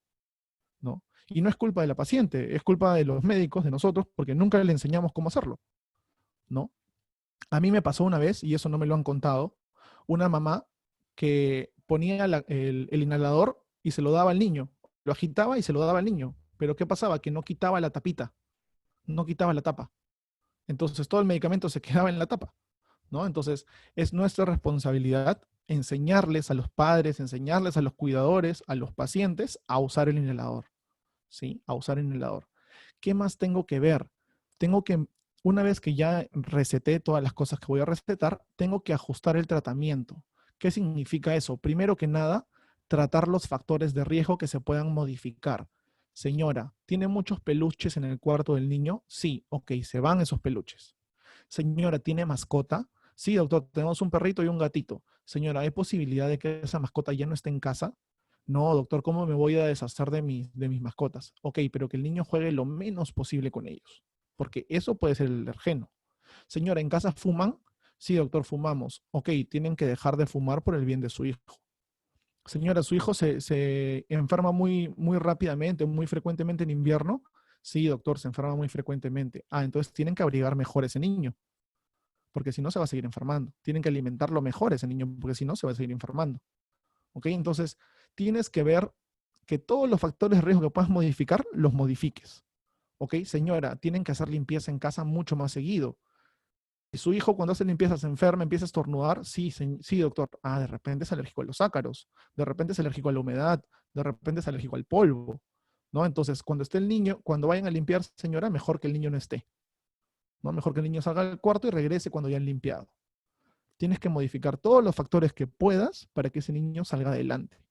¿no? Y no es culpa de la paciente, es culpa de los médicos, de nosotros, porque nunca le enseñamos cómo hacerlo, ¿no? A mí me pasó una vez, y eso no me lo han contado, una mamá que ponía el inhalador y se lo daba al niño. Lo agitaba y se lo daba al niño. Pero ¿qué pasaba? Que no quitaba la tapita, no quitaba la tapa. Entonces todo el medicamento se quedaba en la tapa, ¿no? Entonces es nuestra responsabilidad enseñarles a los padres, enseñarles a los cuidadores, a los pacientes a usar el inhalador, ¿sí? A usar el inhalador. ¿Qué más tengo que ver? Tengo que, una vez que ya receté todas las cosas que voy a recetar, tengo que ajustar el tratamiento. ¿Qué significa eso? Primero que nada, tratar los factores de riesgo que se puedan modificar. Señora, ¿tiene muchos peluches en el cuarto del niño? Sí, ok, se van esos peluches. Señora, ¿tiene mascota? Sí, doctor, tenemos un perrito y un gatito. Señora, ¿hay posibilidad de que esa mascota ya no esté en casa? No, doctor, ¿cómo me voy a deshacer de mis mascotas? Ok, pero que el niño juegue lo menos posible con ellos, porque eso puede ser el alergeno. Señora, ¿en casa fuman? Sí, doctor, fumamos. Ok, tienen que dejar de fumar por el bien de su hijo. Señora, ¿su hijo se enferma muy rápidamente, muy frecuentemente en invierno? Sí, doctor, se enferma muy frecuentemente. Ah, entonces tienen que abrigar mejor a ese niño, porque si no se va a seguir enfermando. Tienen que alimentarlo mejor a ese niño, porque si no se va a seguir enfermando. ¿Ok? Entonces, tienes que ver que todos los factores de riesgo que puedas modificar, los modifiques. ¿Ok? Señora, tienen que hacer limpieza en casa mucho más seguido. Si su hijo cuando hace limpieza se enferma, empieza a estornudar, sí, sí, doctor. Ah, de repente es alérgico a los ácaros, de repente es alérgico a la humedad, de repente es alérgico al polvo, ¿no? Entonces, cuando esté el niño, cuando vayan a limpiar, señora, mejor que el niño no esté, ¿no? Mejor que el niño salga del cuarto y regrese cuando ya han limpiado. Tienes que modificar todos los factores que puedas para que ese niño salga adelante.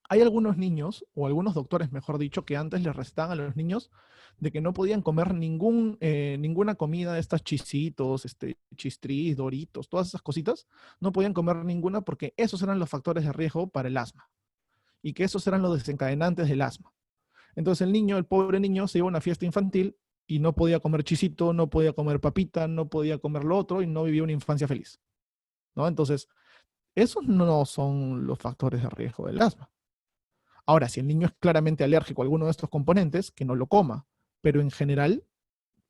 Hay algunos niños, o algunos doctores, mejor dicho, que antes les recetaban a los niños de que no podían comer ninguna comida de estas chisitos, chistris, doritos, todas esas cositas, no podían comer ninguna porque esos eran los factores de riesgo para el asma y que esos eran los desencadenantes del asma. Entonces el niño, el pobre niño, se iba a una fiesta infantil y no podía comer chisito, no podía comer papita, no podía comer lo otro y no vivía una infancia feliz, ¿no? Entonces, esos no son los factores de riesgo del asma. Ahora, si el niño es claramente alérgico a alguno de estos componentes, que no lo coma, pero en general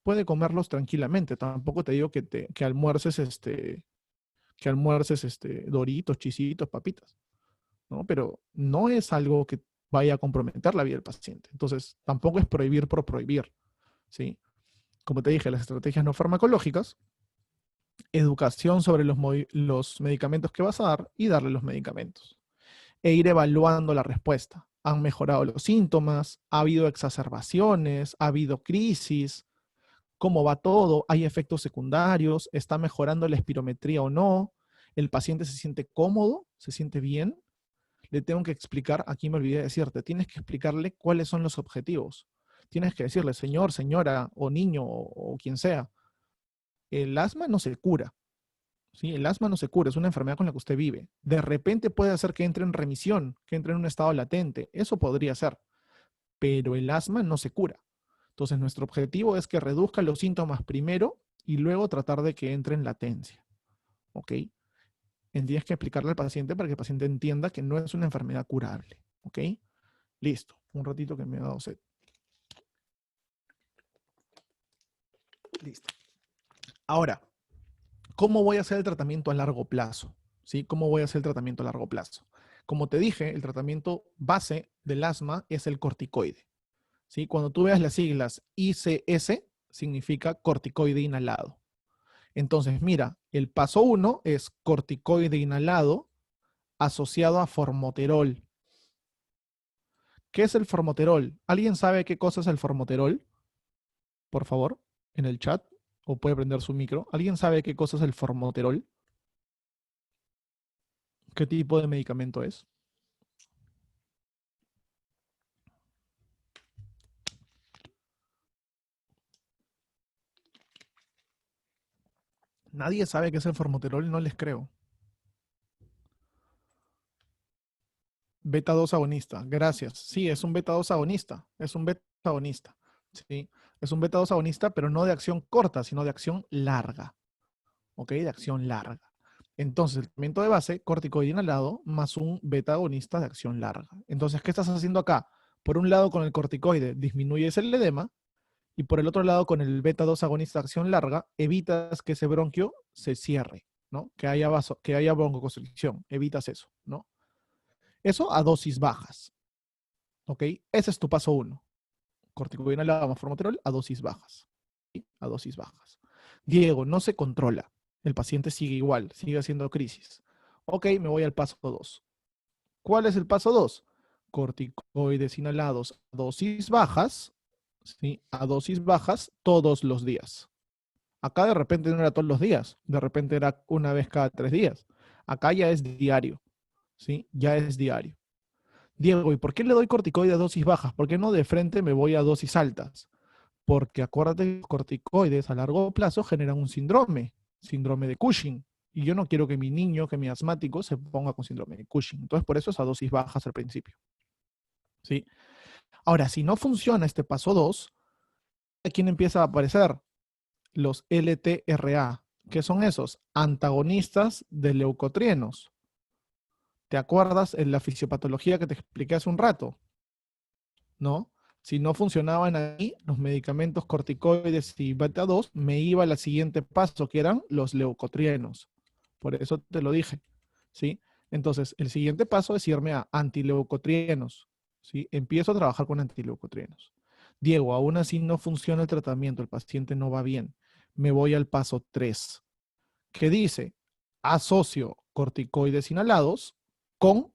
puede comerlos tranquilamente. Tampoco te digo que almuerces doritos, chisitos, papitas, ¿no? Pero no es algo que vaya a comprometer la vida del paciente. Entonces, tampoco es prohibir por prohibir, ¿sí? Como te dije, las estrategias no farmacológicas, educación sobre los medicamentos que vas a dar y darle los medicamentos. E ir evaluando la respuesta. Han mejorado los síntomas, ha habido exacerbaciones, ha habido crisis, cómo va todo, hay efectos secundarios, está mejorando la espirometría o no, el paciente se siente cómodo, se siente bien. Le tengo que explicar, aquí me olvidé de decirte, tienes que explicarle cuáles son los objetivos. Tienes que decirle, señor, señora, o niño, o quien sea, el asma no se cura. ¿Sí? El asma no se cura, es una enfermedad con la que usted vive. De repente puede hacer que entre en remisión, que entre en un estado latente. Eso podría ser. Pero el asma no se cura. Entonces, nuestro objetivo es que reduzca los síntomas primero y luego tratar de que entre en latencia. ¿Ok? Tienes que explicarle al paciente para que el paciente entienda que no es una enfermedad curable. ¿Ok? Listo. Un ratito que me ha dado sed. Listo. Ahora, ¿cómo voy a hacer el tratamiento a largo plazo? ¿Sí? ¿Cómo voy a hacer el tratamiento a largo plazo? Como te dije, el tratamiento base del asma es el corticoide. ¿Sí? Cuando tú veas las siglas ICS, significa corticoide inhalado. Entonces, mira, el paso 1 es corticoide inhalado asociado a formoterol. ¿Qué es el formoterol? ¿Alguien sabe qué cosa es el formoterol? Por favor, en el chat, o puede prender su micro. ¿Alguien sabe qué cosa es el formoterol? ¿Qué tipo de medicamento es? Nadie sabe qué es el formoterol, no les creo. Beta 2 agonista, gracias. Sí, es un beta 2 agonista, es un beta agonista. Sí, es un beta 2 agonista, pero no de acción corta, sino de acción larga. ¿Ok? De acción larga. Entonces, el tratamiento de base, corticoide inhalado, más un beta agonista de acción larga. Entonces, ¿qué estás haciendo acá? Por un lado, con el corticoide disminuyes el edema, y por el otro lado, con el beta 2 agonista de acción larga, evitas que ese bronquio se cierre, ¿no? Que haya broncoconstricción, evitas eso, ¿no? Eso a dosis bajas, ¿ok? Ese es tu paso 1. Corticoide inhalado más formoterol a dosis bajas, ¿sí? A dosis bajas. Diego, no se controla. El paciente sigue igual, sigue haciendo crisis. Ok, me voy al paso 2. ¿Cuál es el paso 2? Corticoides inhalados a dosis bajas, ¿sí? A dosis bajas todos los días. Acá de repente no era todos los días, de repente era una vez cada 3 días. Acá ya es diario, ¿sí? Ya es diario. Diego, ¿y por qué le doy corticoide a dosis bajas? ¿Por qué no de frente me voy a dosis altas? Porque acuérdate que los corticoides a largo plazo generan un síndrome de Cushing. Y yo no quiero que mi niño, que mi asmático, se ponga con síndrome de Cushing. Entonces, por eso es a dosis bajas al principio. ¿Sí? Ahora, si no funciona este paso 2, ¿a quién empieza a aparecer? Los LTRA. ¿Qué son esos? Antagonistas de leucotrienos. ¿Te acuerdas en la fisiopatología que te expliqué hace un rato? ¿No? Si no funcionaban ahí los medicamentos corticoides y beta 2, me iba al siguiente paso, que eran los leucotrienos. Por eso te lo dije, ¿sí? Entonces, el siguiente paso es irme a antileucotrienos, ¿sí? Empiezo a trabajar con antileucotrienos. Diego, aún así no funciona el tratamiento, el paciente no va bien. Me voy al paso 3, que dice, asocio corticoides inhalados con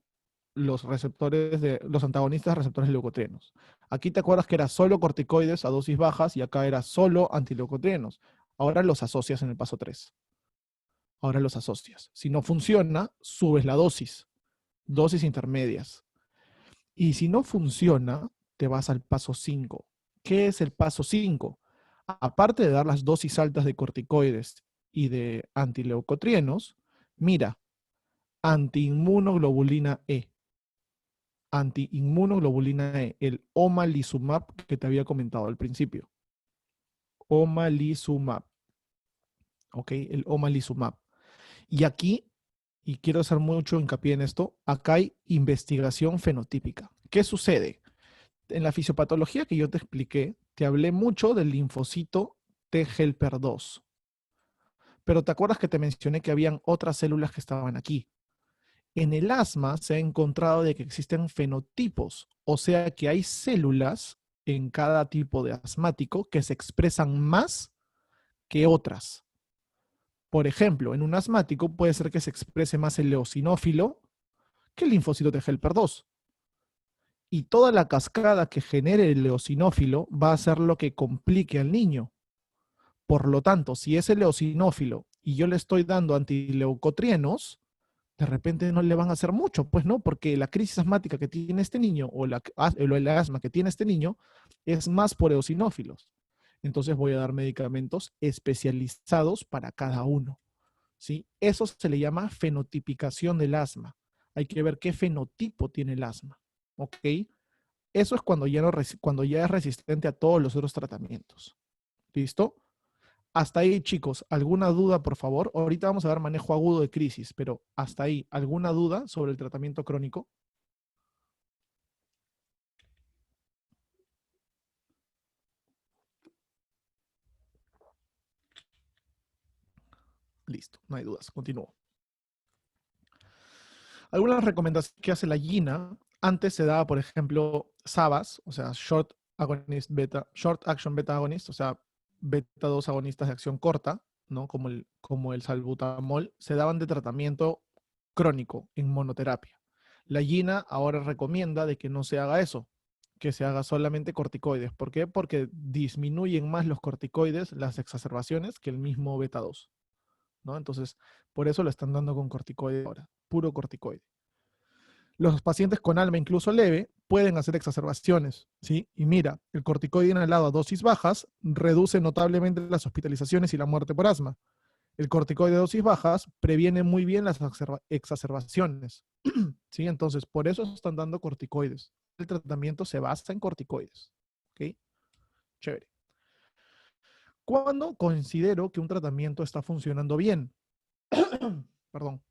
los antagonistas de receptores leucotrienos. Aquí te acuerdas que era solo corticoides a dosis bajas y acá era solo antileucotrienos. Ahora los asocias en el paso 3. Ahora los asocias. Si no funciona, subes la dosis intermedias. Y si no funciona, te vas al paso 5. ¿Qué es el paso 5? Aparte de dar las dosis altas de corticoides y de antileucotrienos, mira, antiinmunoglobulina E. Antiinmunoglobulina E, el omalizumab que te había comentado al principio. omalizumab. ¿Ok? El omalizumab. Y aquí, y quiero hacer mucho hincapié en esto, acá hay investigación fenotípica. ¿Qué sucede? En la fisiopatología que yo te expliqué, te hablé mucho del linfocito T helper 2. Pero te acuerdas que te mencioné que habían otras células que estaban aquí. En el asma se ha encontrado de que existen fenotipos, o sea que hay células en cada tipo de asmático que se expresan más que otras. Por ejemplo, en un asmático puede ser que se exprese más el eosinófilo que el linfocito T helper 2. Y toda la cascada que genere el eosinófilo va a ser lo que complique al niño. Por lo tanto, si es el eosinófilo y yo le estoy dando antileucotrienos, de repente no le van a hacer mucho, pues no, porque la crisis asmática que tiene este niño o el asma que tiene este niño es más por eosinófilos. Entonces voy a dar medicamentos especializados para cada uno. ¿Sí? Eso se le llama fenotipicación del asma. Hay que ver qué fenotipo tiene el asma. ¿Ok? Eso es cuando ya, no, cuando ya es resistente a todos los otros tratamientos. ¿Listo? Hasta ahí, chicos, ¿alguna duda, por favor? Ahorita vamos a ver manejo agudo de crisis, pero hasta ahí, ¿alguna duda sobre el tratamiento crónico? Listo, no hay dudas. Continúo. Algunas recomendaciones que hace la GINA. Antes se daba, por ejemplo, SABAs, o sea, Short Action Beta Agonist, o sea, beta 2 agonistas de acción corta, ¿no? Como el salbutamol, se daban de tratamiento crónico en monoterapia. La GINA ahora recomienda de que no se haga eso, que se haga solamente corticoides. ¿Por qué? Porque disminuyen más los corticoides, las exacerbaciones, que el mismo beta 2, ¿no? Entonces, por eso lo están dando con corticoide ahora, puro corticoide. Los pacientes con alma incluso leve pueden hacer exacerbaciones, ¿sí? Y mira, el corticoide inhalado a dosis bajas reduce notablemente las hospitalizaciones y la muerte por asma. El corticoide de dosis bajas previene muy bien las exacerbaciones, ¿sí? Entonces, por eso están dando corticoides. El tratamiento se basa en corticoides, ¿ok? Chévere. ¿Cuándo considero que un tratamiento está funcionando bien? Perdón.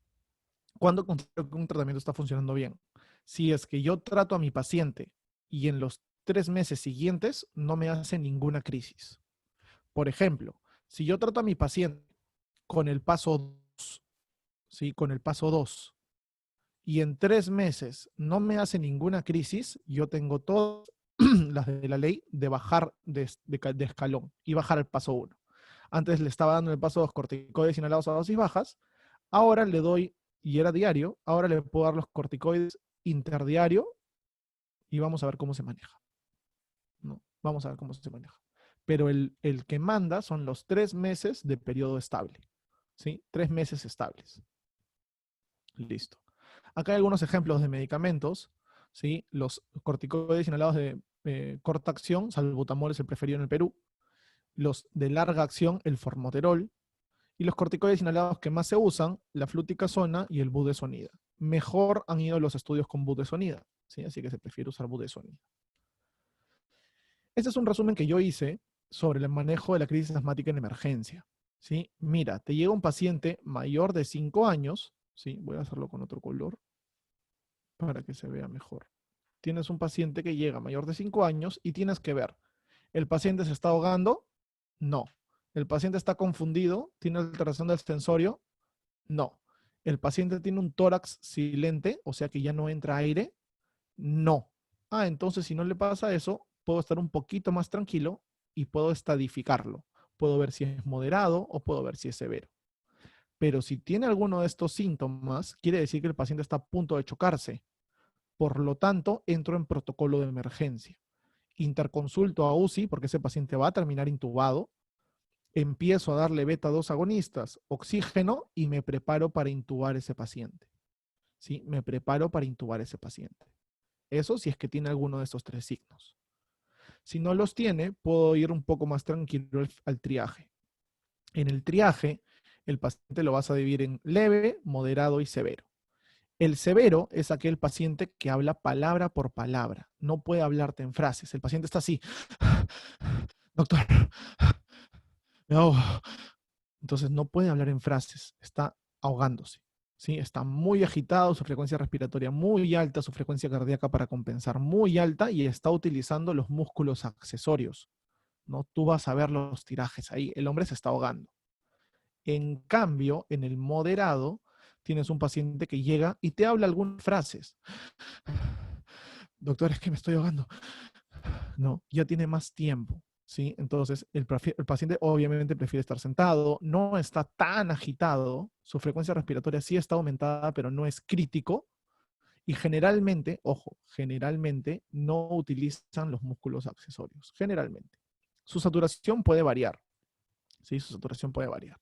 ¿Cuándo considero que un tratamiento está funcionando bien? Si es que yo trato a mi paciente y en los 3 meses siguientes no me hace ninguna crisis. Por ejemplo, si yo trato a mi paciente con el paso 2, ¿sí? Con el paso 2, y en 3 meses no me hace ninguna crisis, yo tengo todas las de la ley de bajar de escalón y bajar al paso 1. Antes le estaba dando el paso 2 corticoides inhalados a dosis bajas, ahora le doy, y era diario, ahora le puedo dar los corticoides interdiario y vamos a ver cómo se maneja, ¿no? Vamos a ver cómo se maneja. Pero el que manda son los 3 meses de periodo estable, ¿sí? 3 meses estables. Listo. Acá hay algunos ejemplos de medicamentos, ¿sí? Los corticoides inhalados de corta acción, salbutamol es el preferido en el Perú. Los de larga acción, el formoterol. Y los corticoides inhalados que más se usan, la fluticasona y el budesonida. Mejor han ido los estudios con budesonida, ¿sí? Así que se prefiere usar budesonida. Este es un resumen que yo hice sobre el manejo de la crisis asmática en emergencia, ¿sí? Mira, te llega un paciente mayor de 5 años, ¿sí? Voy a hacerlo con otro color para que se vea mejor. Tienes un paciente que llega mayor de 5 años y tienes que ver, ¿el paciente se está ahogando? No. ¿El paciente está confundido? ¿Tiene alteración del sensorio? No. ¿El paciente tiene un tórax silente, o sea que ya no entra aire? No. Ah, entonces si no le pasa eso, puedo estar un poquito más tranquilo y puedo estadificarlo. Puedo ver si es moderado o puedo ver si es severo. Pero si tiene alguno de estos síntomas, quiere decir que el paciente está a punto de chocarse. Por lo tanto, entro en protocolo de emergencia. Interconsulto a UCI porque ese paciente va a terminar intubado. Empiezo a darle beta 2 agonistas, oxígeno y me preparo para intubar ese paciente. ¿Sí? Me preparo para intubar ese paciente. Eso si es que tiene alguno de estos 3 signos. Si no los tiene, puedo ir un poco más tranquilo al triaje. En el triaje, el paciente lo vas a dividir en leve, moderado y severo. El severo es aquel paciente que habla palabra por palabra. No puede hablarte en frases. El paciente está así. Doctor, "Oh". Entonces no puede hablar en frases, está ahogándose. ¿Sí? Está muy agitado, su frecuencia respiratoria muy alta, su frecuencia cardíaca para compensar muy alta y está utilizando los músculos accesorios. ¿No? Tú vas a ver los tirajes ahí. El hombre se está ahogando. En cambio, en el moderado, tienes un paciente que llega y te habla algunas frases. Doctor, es que me estoy ahogando. No, ya tiene más tiempo. ¿Sí? Entonces, el paciente obviamente prefiere estar sentado, no está tan agitado, su frecuencia respiratoria sí está aumentada, pero no es crítico, y generalmente, ojo, generalmente no utilizan los músculos accesorios, generalmente. Su saturación puede variar, ¿sí? Su saturación puede variar.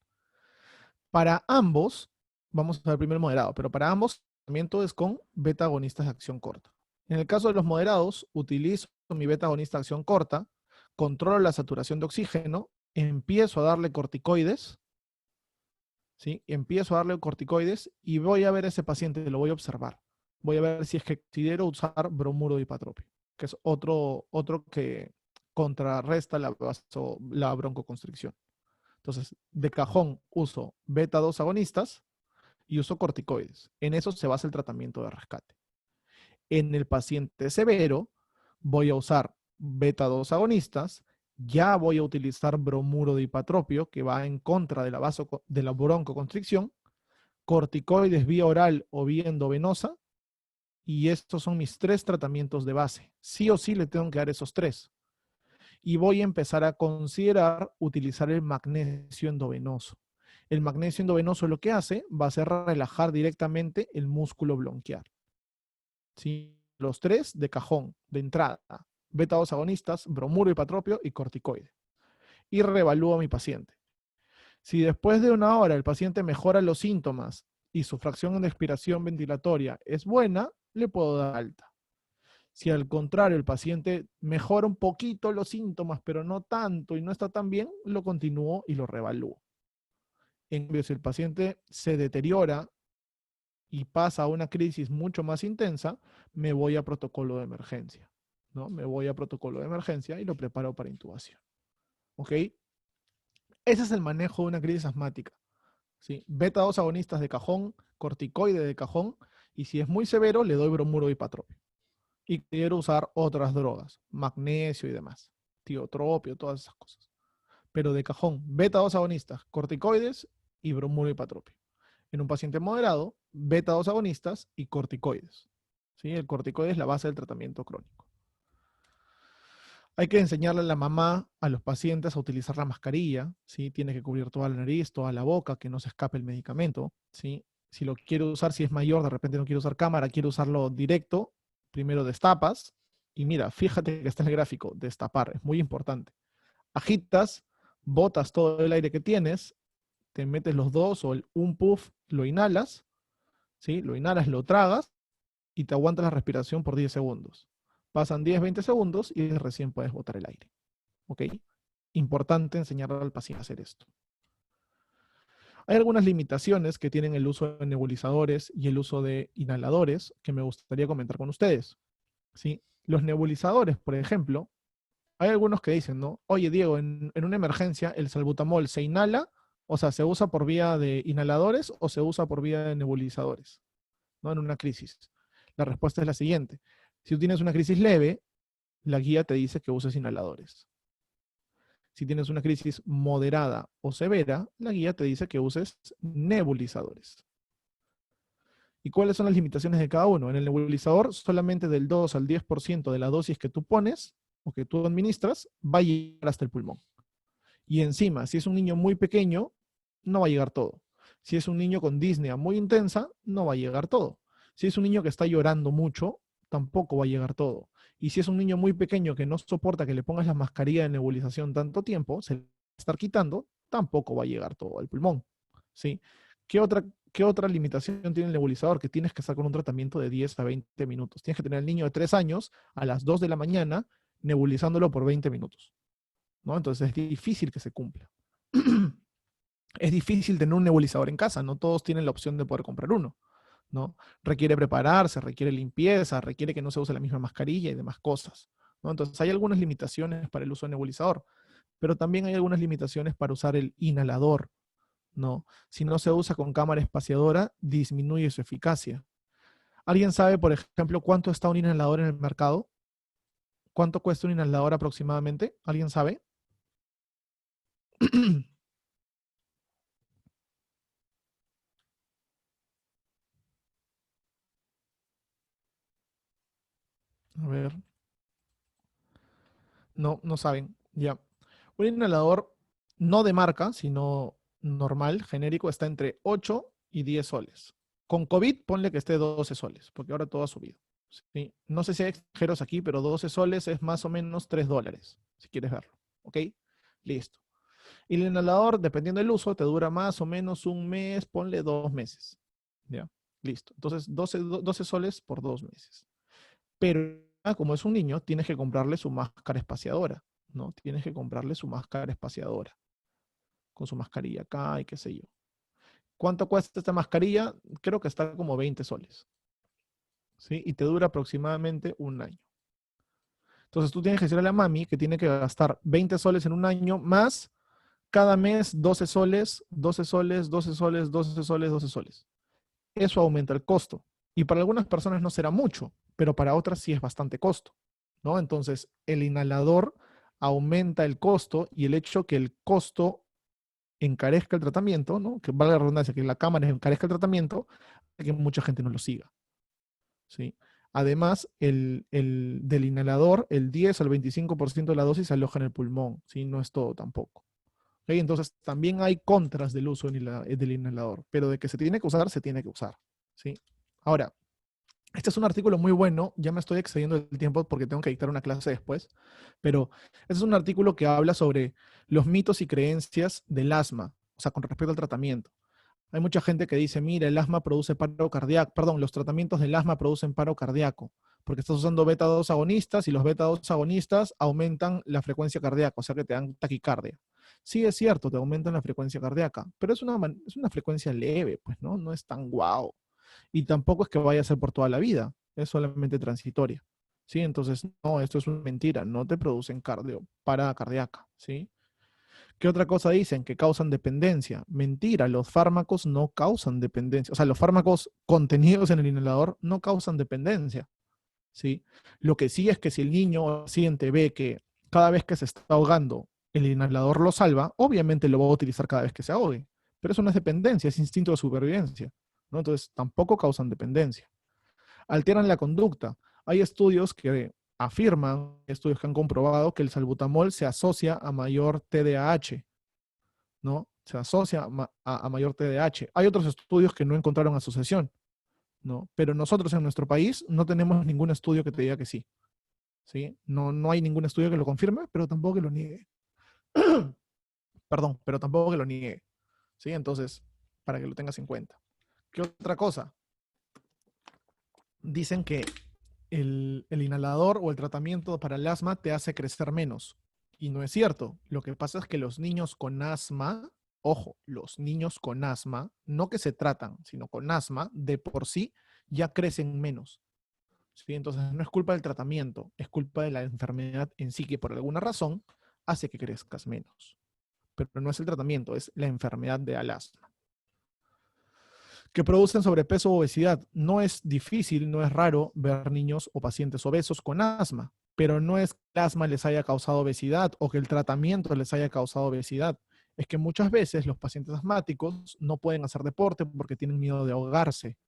Para ambos, vamos a ver primero moderado, pero para ambos, el tratamiento es con beta agonistas de acción corta. En el caso de los moderados, utilizo mi beta agonista de acción corta, controlo la saturación de oxígeno, empiezo a darle corticoides, ¿sí? Empiezo a darle corticoides y voy a ver a ese paciente, lo voy a observar. Voy a ver si es que considero usar bromuro de hipatropio, que es otro que contrarresta la broncoconstricción. Entonces, de cajón uso beta 2 agonistas y uso corticoides. En eso se basa el tratamiento de rescate. En el paciente severo voy a usar beta 2 agonistas, ya voy a utilizar bromuro de hipatropio, que va en contra de la broncoconstricción, corticoides vía oral o vía endovenosa, y estos son mis 3 tratamientos de base. Sí o sí le tengo que dar esos 3. Y voy a empezar a considerar utilizar el magnesio endovenoso. El magnesio endovenoso lo que hace va a ser relajar directamente el músculo bronquial. ¿Sí? Los 3 de cajón, de entrada, beta 2 agonistas, bromuro, hipatropio y corticoide. Y reevalúo a mi paciente. Si después de 1 hora el paciente mejora los síntomas y su fracción de expiración ventilatoria es buena, le puedo dar alta. Si al contrario el paciente mejora un poquito los síntomas, pero no tanto y no está tan bien, lo continúo y lo reevalúo. En cambio, si el paciente se deteriora y pasa a una crisis mucho más intensa, me voy a protocolo de emergencia, ¿no? Me voy a protocolo de emergencia y lo preparo para intubación. ¿Ok? Ese es el manejo de una crisis asmática. ¿Sí? Beta 2 agonistas de cajón, corticoide de cajón, y si es muy severo, le doy bromuro hipatropio. Y quiero usar otras drogas, magnesio y demás, tiotropio, todas esas cosas. Pero de cajón, beta 2 agonistas, corticoides y bromuro hipatropio. En un paciente moderado, beta 2 agonistas y corticoides. ¿Sí? El corticoide es la base del tratamiento crónico. Hay que enseñarle a la mamá, a los pacientes a utilizar la mascarilla, ¿sí? Tiene que cubrir toda la nariz, toda la boca, que no se escape el medicamento, ¿sí? Si lo quiero usar, si es mayor, de repente no quiero usar cámara, quiero usarlo directo, primero destapas, y mira, fíjate que está en el gráfico, destapar, es muy importante. Agitas, botas todo el aire que tienes, te metes los 2 o un puff, lo inhalas, ¿sí? Lo inhalas, lo tragas, y te aguantas la respiración por 10 segundos. Pasan 10, 20 segundos y recién puedes botar el aire. ¿Ok? Importante enseñar al paciente a hacer esto. Hay algunas limitaciones que tienen el uso de nebulizadores y el uso de inhaladores que me gustaría comentar con ustedes. ¿Sí? Los nebulizadores, por ejemplo, hay algunos que dicen, ¿no? Oye, Diego, en una emergencia el salbutamol se inhala, o sea, se usa por vía de inhaladores o se usa por vía de nebulizadores, ¿no? En una crisis. La respuesta es la siguiente. Si tú tienes una crisis leve, la guía te dice que uses inhaladores. Si tienes una crisis moderada o severa, la guía te dice que uses nebulizadores. ¿Y cuáles son las limitaciones de cada uno? En el nebulizador, solamente del 2 al 10% de la dosis que tú pones o que tú administras va a llegar hasta el pulmón. Y encima, si es un niño muy pequeño, no va a llegar todo. Si es un niño con disnea muy intensa, no va a llegar todo. Si es un niño que está llorando mucho, tampoco va a llegar todo. Y si es un niño muy pequeño que no soporta que le pongas la mascarilla de nebulización tanto tiempo, se le va a estar quitando, tampoco va a llegar todo al pulmón. ¿Sí? ¿Qué otra limitación tiene el nebulizador? Que tienes que estar con un tratamiento de 10 a 20 minutos. Tienes que tener al niño de 3 años a las 2 de la mañana nebulizándolo por 20 minutos. ¿No? Entonces es difícil que se cumpla. Es difícil tener un nebulizador en casa, no todos tienen la opción de poder comprar uno, ¿no? Requiere prepararse, requiere limpieza, requiere que no se use la misma mascarilla y demás cosas, ¿no? Entonces hay algunas limitaciones para el uso de nebulizador, pero también hay algunas limitaciones para usar el inhalador, ¿no? Si no se usa con cámara espaciadora, disminuye su eficacia. ¿Alguien sabe, por ejemplo, cuánto está un inhalador en el mercado? ¿Cuánto cuesta un inhalador aproximadamente? ¿Alguien sabe? A ver, no, no saben. Ya. Un inhalador no de marca, sino normal, genérico, está entre 8 y 10 soles. Con COVID, ponle que esté 12 soles, porque ahora todo ha subido. ¿Sí? No sé si hay extranjeros aquí, pero 12 soles es más o menos $3, si quieres verlo. ¿Ok? Listo. Y el inhalador, dependiendo del uso, te dura más o menos un mes, ponle 2 meses. ¿Ya? Listo. Entonces, 12 soles por 2 meses. Pero como es un niño, tienes que comprarle su máscara espaciadora, ¿no? Tienes que comprarle su máscara espaciadora, con su mascarilla acá y qué sé yo. ¿Cuánto cuesta esta mascarilla? Creo que está como 20 soles, ¿sí? Y te dura aproximadamente un año. Entonces tú tienes que decirle a la mami que tiene que gastar 20 soles en un año más cada mes 12 soles, 12 soles, 12 soles, 12 soles, 12 soles. Eso aumenta el costo. Y para algunas personas no será mucho, pero para otras sí es bastante costo, ¿no? Entonces, el inhalador aumenta el costo y el hecho que el costo encarezca el tratamiento, ¿no? Que valga la redundancia, que la cámara encarezca el tratamiento, hace que mucha gente no lo siga, ¿sí? Además, del inhalador, el 10 al 25% de la dosis se aloja en el pulmón, ¿sí? No es todo tampoco. ¿Okay? Entonces, también hay contras del uso del inhalador, pero de que se tiene que usar, se tiene que usar, ¿sí? Ahora, este es un artículo muy bueno, ya me estoy excediendo el tiempo porque tengo que dictar una clase después, pero este es un artículo que habla sobre los mitos y creencias del asma, o sea, con respecto al tratamiento. Hay mucha gente que dice, mira, el asma produce paro cardíaco, perdón, los tratamientos del asma producen paro cardíaco, porque estás usando beta 2 agonistas y los beta 2 agonistas aumentan la frecuencia cardíaca, o sea que te dan taquicardia. Sí, es cierto, te aumentan la frecuencia cardíaca, pero es una frecuencia leve, pues, ¿no? No es tan guau. Y tampoco es que vaya a ser por toda la vida, es solamente transitoria. ¿Sí? Entonces, no, esto es una mentira, no te producen parada cardíaca, ¿sí? ¿Qué otra cosa dicen? Que causan dependencia. Mentira, los fármacos no causan dependencia. O sea, los fármacos contenidos en el inhalador no causan dependencia, ¿sí? Lo que sí es que si el niño o el paciente ve que cada vez que se está ahogando, el inhalador lo salva, obviamente lo va a utilizar cada vez que se ahogue. Pero eso no es dependencia, es instinto de supervivencia, ¿no? Entonces, tampoco causan dependencia. Alteran la conducta. Hay estudios que afirman, estudios que han comprobado que el salbutamol se asocia a mayor TDAH, ¿no? Se asocia a mayor TDAH. Hay otros estudios que no encontraron asociación, ¿no? Pero nosotros en nuestro país no tenemos ningún estudio que te diga que sí, ¿sí? No, no hay ningún estudio que lo confirme, pero tampoco que lo niegue. Perdón, pero tampoco que lo niegue, ¿sí? Entonces, para que lo tengas en cuenta. ¿Qué otra cosa? Dicen que el inhalador o el tratamiento para el asma te hace crecer menos. Y no es cierto. Lo que pasa es que los niños con asma, ojo, los niños con asma, no que se tratan, sino con asma, de por sí ya crecen menos. ¿Sí? Entonces no es culpa del tratamiento, es culpa de la enfermedad en sí que por alguna razón hace que crezcas menos. Pero no es el tratamiento, es la enfermedad de asma que producen sobrepeso o obesidad. No es difícil, no es raro ver niños o pacientes obesos con asma, pero no es que el asma les haya causado obesidad o que el tratamiento les haya causado obesidad. Es que muchas veces los pacientes asmáticos no pueden hacer deporte porque tienen miedo de ahogarse.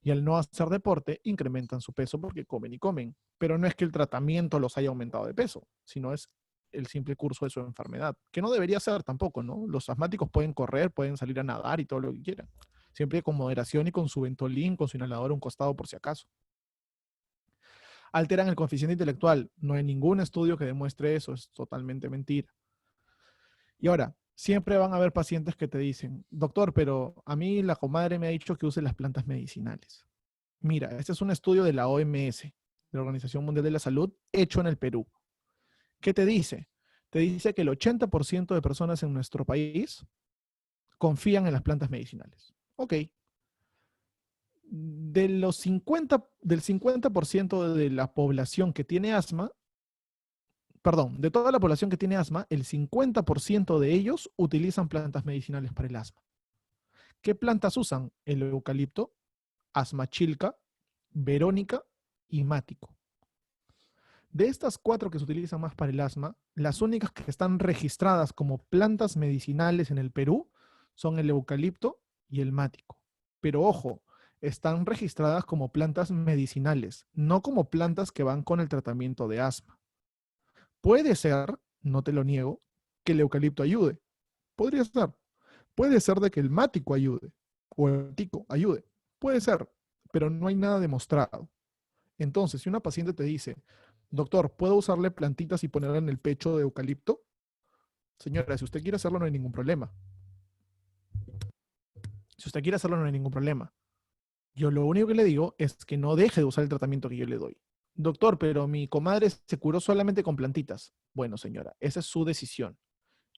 Y al no hacer deporte, incrementan su peso porque comen y comen. Pero no es que el tratamiento los haya aumentado de peso, sino es el simple curso de su enfermedad, que no debería ser tampoco, ¿no? Los asmáticos pueden correr, pueden salir a nadar y todo lo que quieran. Siempre con moderación y con su Ventolin, con su inhalador a un costado por si acaso. Alteran el coeficiente intelectual. No hay ningún estudio que demuestre eso, es totalmente mentira. Y ahora, siempre van a haber pacientes que te dicen, doctor, pero a mí la comadre me ha dicho que use las plantas medicinales. Mira, este es un estudio de la OMS, de la Organización Mundial de la Salud, hecho en el Perú. ¿Qué te dice? Te dice que el 80% de personas en nuestro país confían en las plantas medicinales. Ok. Del 50% de la población que tiene asma, perdón, de toda la población que tiene asma, el 50% de ellos utilizan plantas medicinales para el asma. ¿Qué plantas usan? El eucalipto, asmachilca, verónica y mático. De estas 4 que se utilizan más para el asma, las únicas que están registradas como plantas medicinales en el Perú son el eucalipto y el mático. Pero ojo, están registradas como plantas medicinales, no como plantas que van con el tratamiento de asma. Puede ser, no te lo niego, que el eucalipto ayude. Podría ser. Puede ser de que el mático ayude o el tico ayude. Puede ser, pero no hay nada demostrado. Entonces, si una paciente te dice, doctor, ¿puedo usarle plantitas y ponerla en el pecho de eucalipto? Señora, si usted quiere hacerlo no hay ningún problema. Si usted quiere hacerlo no hay ningún problema. Yo lo único que le digo es que no deje de usar el tratamiento que yo le doy. Doctor, pero mi comadre se curó solamente con plantitas. Bueno, señora, esa es su decisión.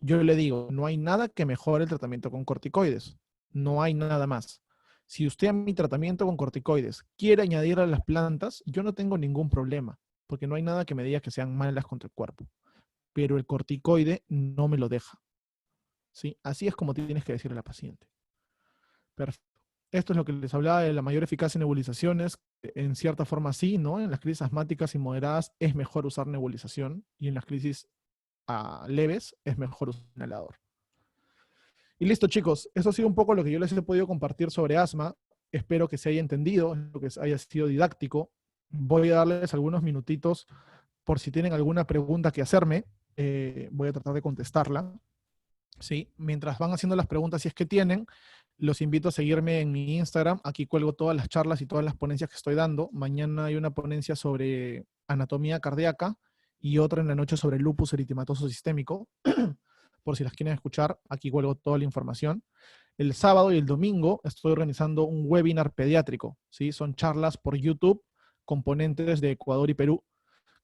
Yo le digo, no hay nada que mejore el tratamiento con corticoides. No hay nada más. Si usted a mi tratamiento con corticoides quiere añadir a las plantas, yo no tengo ningún problema, porque no hay nada que me diga que sean malas contra el cuerpo. Pero el corticoide no me lo deja. ¿Sí? Así es como tienes que decirle a la paciente. Perfecto. Esto es lo que les hablaba de la mayor eficacia en nebulizaciones. En cierta forma sí, ¿no? En las crisis asmáticas y moderadas es mejor usar nebulización y en las crisis leves es mejor usar inhalador. Y listo, chicos. Eso ha sido un poco lo que yo les he podido compartir sobre asma. Espero que se haya entendido, que haya sido didáctico. Voy a darles algunos minutitos por si tienen alguna pregunta que hacerme. Voy a tratar de contestarla. ¿Sí? Mientras van haciendo las preguntas, si es que tienen, los invito a seguirme en mi Instagram. Aquí cuelgo todas las charlas y todas las ponencias que estoy dando. Mañana hay una ponencia sobre anatomía cardíaca y otra en la noche sobre lupus eritematoso sistémico. Por si las quieren escuchar, aquí cuelgo toda la información. El sábado y el domingo estoy organizando un webinar pediátrico, ¿sí? Son charlas por YouTube con ponentes de Ecuador y Perú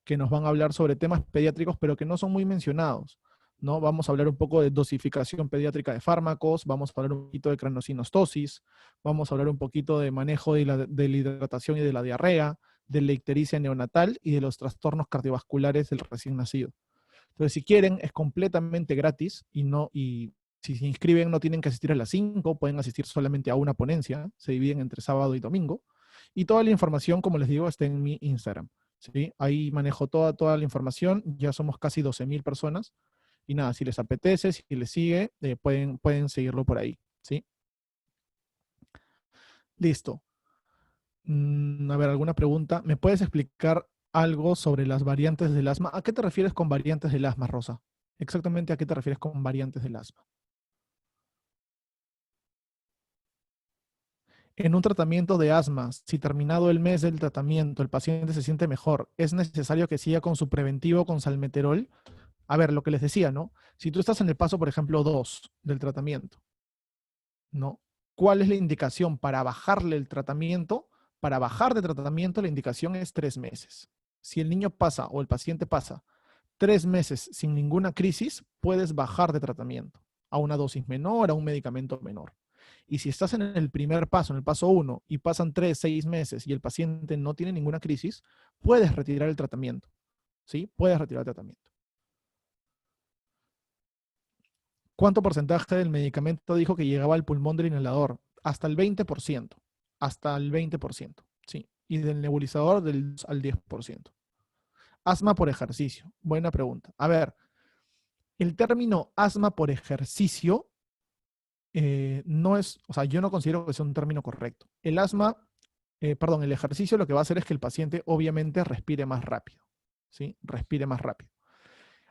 que nos van a hablar sobre temas pediátricos, pero que no son muy mencionados, ¿no? Vamos a hablar un poco de dosificación pediátrica de fármacos, vamos a hablar un poquito de craneosinostosis, vamos a hablar un poquito de manejo de la hidratación y de la diarrea, de la ictericia neonatal y de los trastornos cardiovasculares del recién nacido. Entonces, si quieren, es completamente gratis y si se inscriben no tienen que asistir a las 5, pueden asistir solamente a una ponencia, se dividen entre sábado y domingo. Y toda la información, como les digo, está en mi Instagram. ¿Sí? Ahí manejo toda la información, ya somos casi 12,000 personas. Y nada, si les apetece, si les sigue, pueden seguirlo por ahí. ¿Sí? Listo. A ver, ¿alguna pregunta? ¿Me puedes explicar algo sobre las variantes del asma? ¿A qué te refieres con variantes del asma, Rosa? Exactamente a qué te refieres con variantes del asma. En un tratamiento de asma, si terminado el mes del tratamiento el paciente se siente mejor, ¿es necesario que siga con su preventivo con salmeterol? A ver, lo que les decía, ¿no? Si tú estás en el paso, por ejemplo, 2 del tratamiento, ¿no? ¿Cuál es la indicación para bajarle el tratamiento? Para bajar de tratamiento, la indicación es 3 meses. Si el niño pasa o el paciente pasa 3 meses sin ninguna crisis, puedes bajar de tratamiento a una dosis menor, a un medicamento menor. Y si estás en el primer paso, en el paso 1, y pasan 3, 6 meses y el paciente no tiene ninguna crisis, puedes retirar el tratamiento. ¿Sí? Puedes retirar el tratamiento. ¿Cuánto porcentaje del medicamento dijo que llegaba al pulmón del inhalador? Hasta el 20%. Hasta el 20%. Sí. Y del nebulizador del 2 al 10%. Asma por ejercicio. Buena pregunta. A ver, el término asma por ejercicio no es, o sea, yo no considero que sea un término correcto. El asma, perdón, el ejercicio lo que va a hacer es que el paciente obviamente respire más rápido. ¿Sí? Respire más rápido.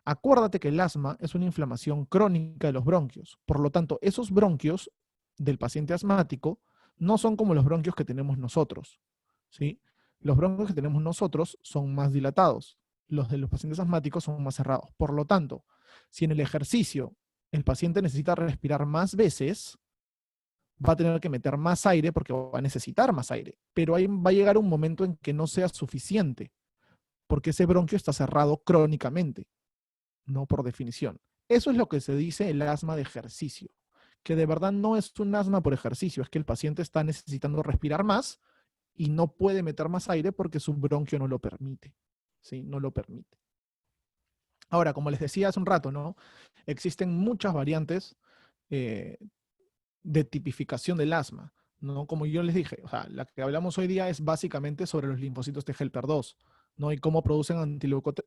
Acuérdate que el asma es una inflamación crónica de los bronquios. Por lo tanto, esos bronquios del paciente asmático no son como los bronquios que tenemos nosotros. ¿Sí? Los bronquios que tenemos nosotros son más dilatados. Los de los pacientes asmáticos son más cerrados. Por lo tanto, si en el ejercicio el paciente necesita respirar más veces, va a tener que meter más aire porque va a necesitar más aire. Pero ahí va a llegar un momento en que no sea suficiente porque ese bronquio está cerrado crónicamente, no por definición. Eso es lo que se dice el asma de ejercicio, que de verdad no es un asma por ejercicio, es que el paciente está necesitando respirar más y no puede meter más aire porque su bronquio no lo permite. ¿Sí? No lo permite. Ahora, como les decía hace un rato, ¿no? Existen muchas variantes eh, de tipificación del asma, ¿no? Como yo les dije, o sea, la que hablamos hoy día es básicamente sobre los linfocitos T helper 2, ¿no? Y cómo producen,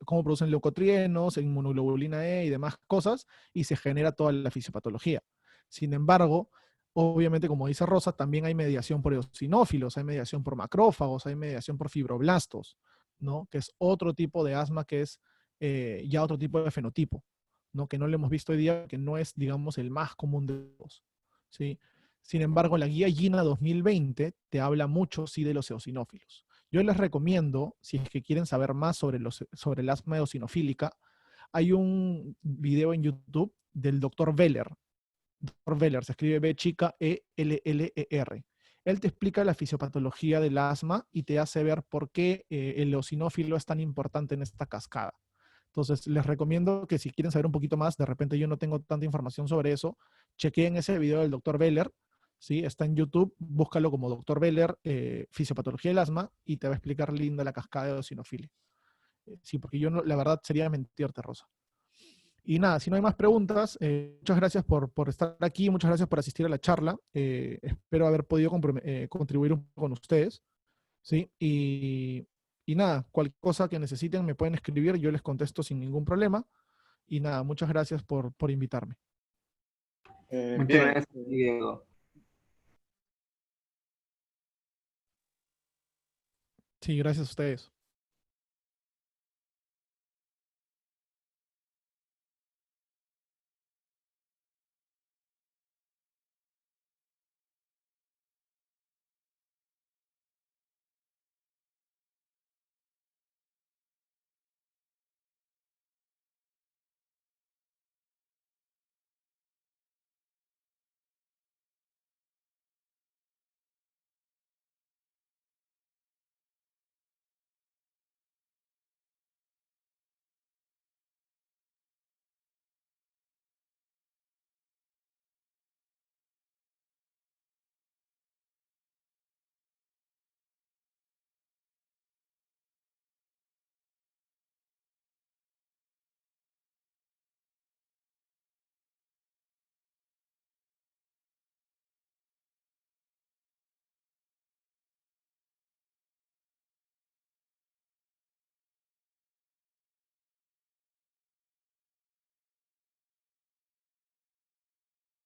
cómo producen leucotrienos, inmunoglobulina E y demás cosas, y se genera toda la fisiopatología. Sin embargo, obviamente, como dice Rosa, también hay mediación por eosinófilos, hay mediación por macrófagos, hay mediación por fibroblastos, ¿no? Que es otro tipo de asma que es ya otro tipo de fenotipo, ¿no? Que no lo hemos visto hoy día, que no es, digamos, el más común de todos. ¿Sí? Sin embargo, la guía GINA 2020 te habla mucho, sí, de los eosinófilos. Yo les recomiendo, si es que quieren saber más sobre el asma eosinofílica, hay un video en YouTube del doctor Veller. Doctor Veller, se escribe B chica E-L-L-E-R. Él te explica la fisiopatología del asma y te hace ver por qué el eosinófilo es tan importante en esta cascada. Entonces, les recomiendo que si quieren saber un poquito más, de repente yo no tengo tanta información sobre eso, chequeen ese video del doctor Veller, ¿sí? Está en YouTube, búscalo como doctor Veller, fisiopatología del asma, y te va a explicar linda la cascada de eosinofilia. Sí, porque yo no, la verdad sería mentirte, Rosa. Y nada, si no hay más preguntas, muchas gracias por estar aquí, muchas gracias por asistir a la charla. Espero haber podido contribuir un poco con ustedes, ¿sí? Y nada, cualquier cosa que necesiten me pueden escribir, yo les contesto sin ningún problema. Y nada, muchas gracias por invitarme. Muchas Bien, gracias, Diego. Sí, gracias a ustedes.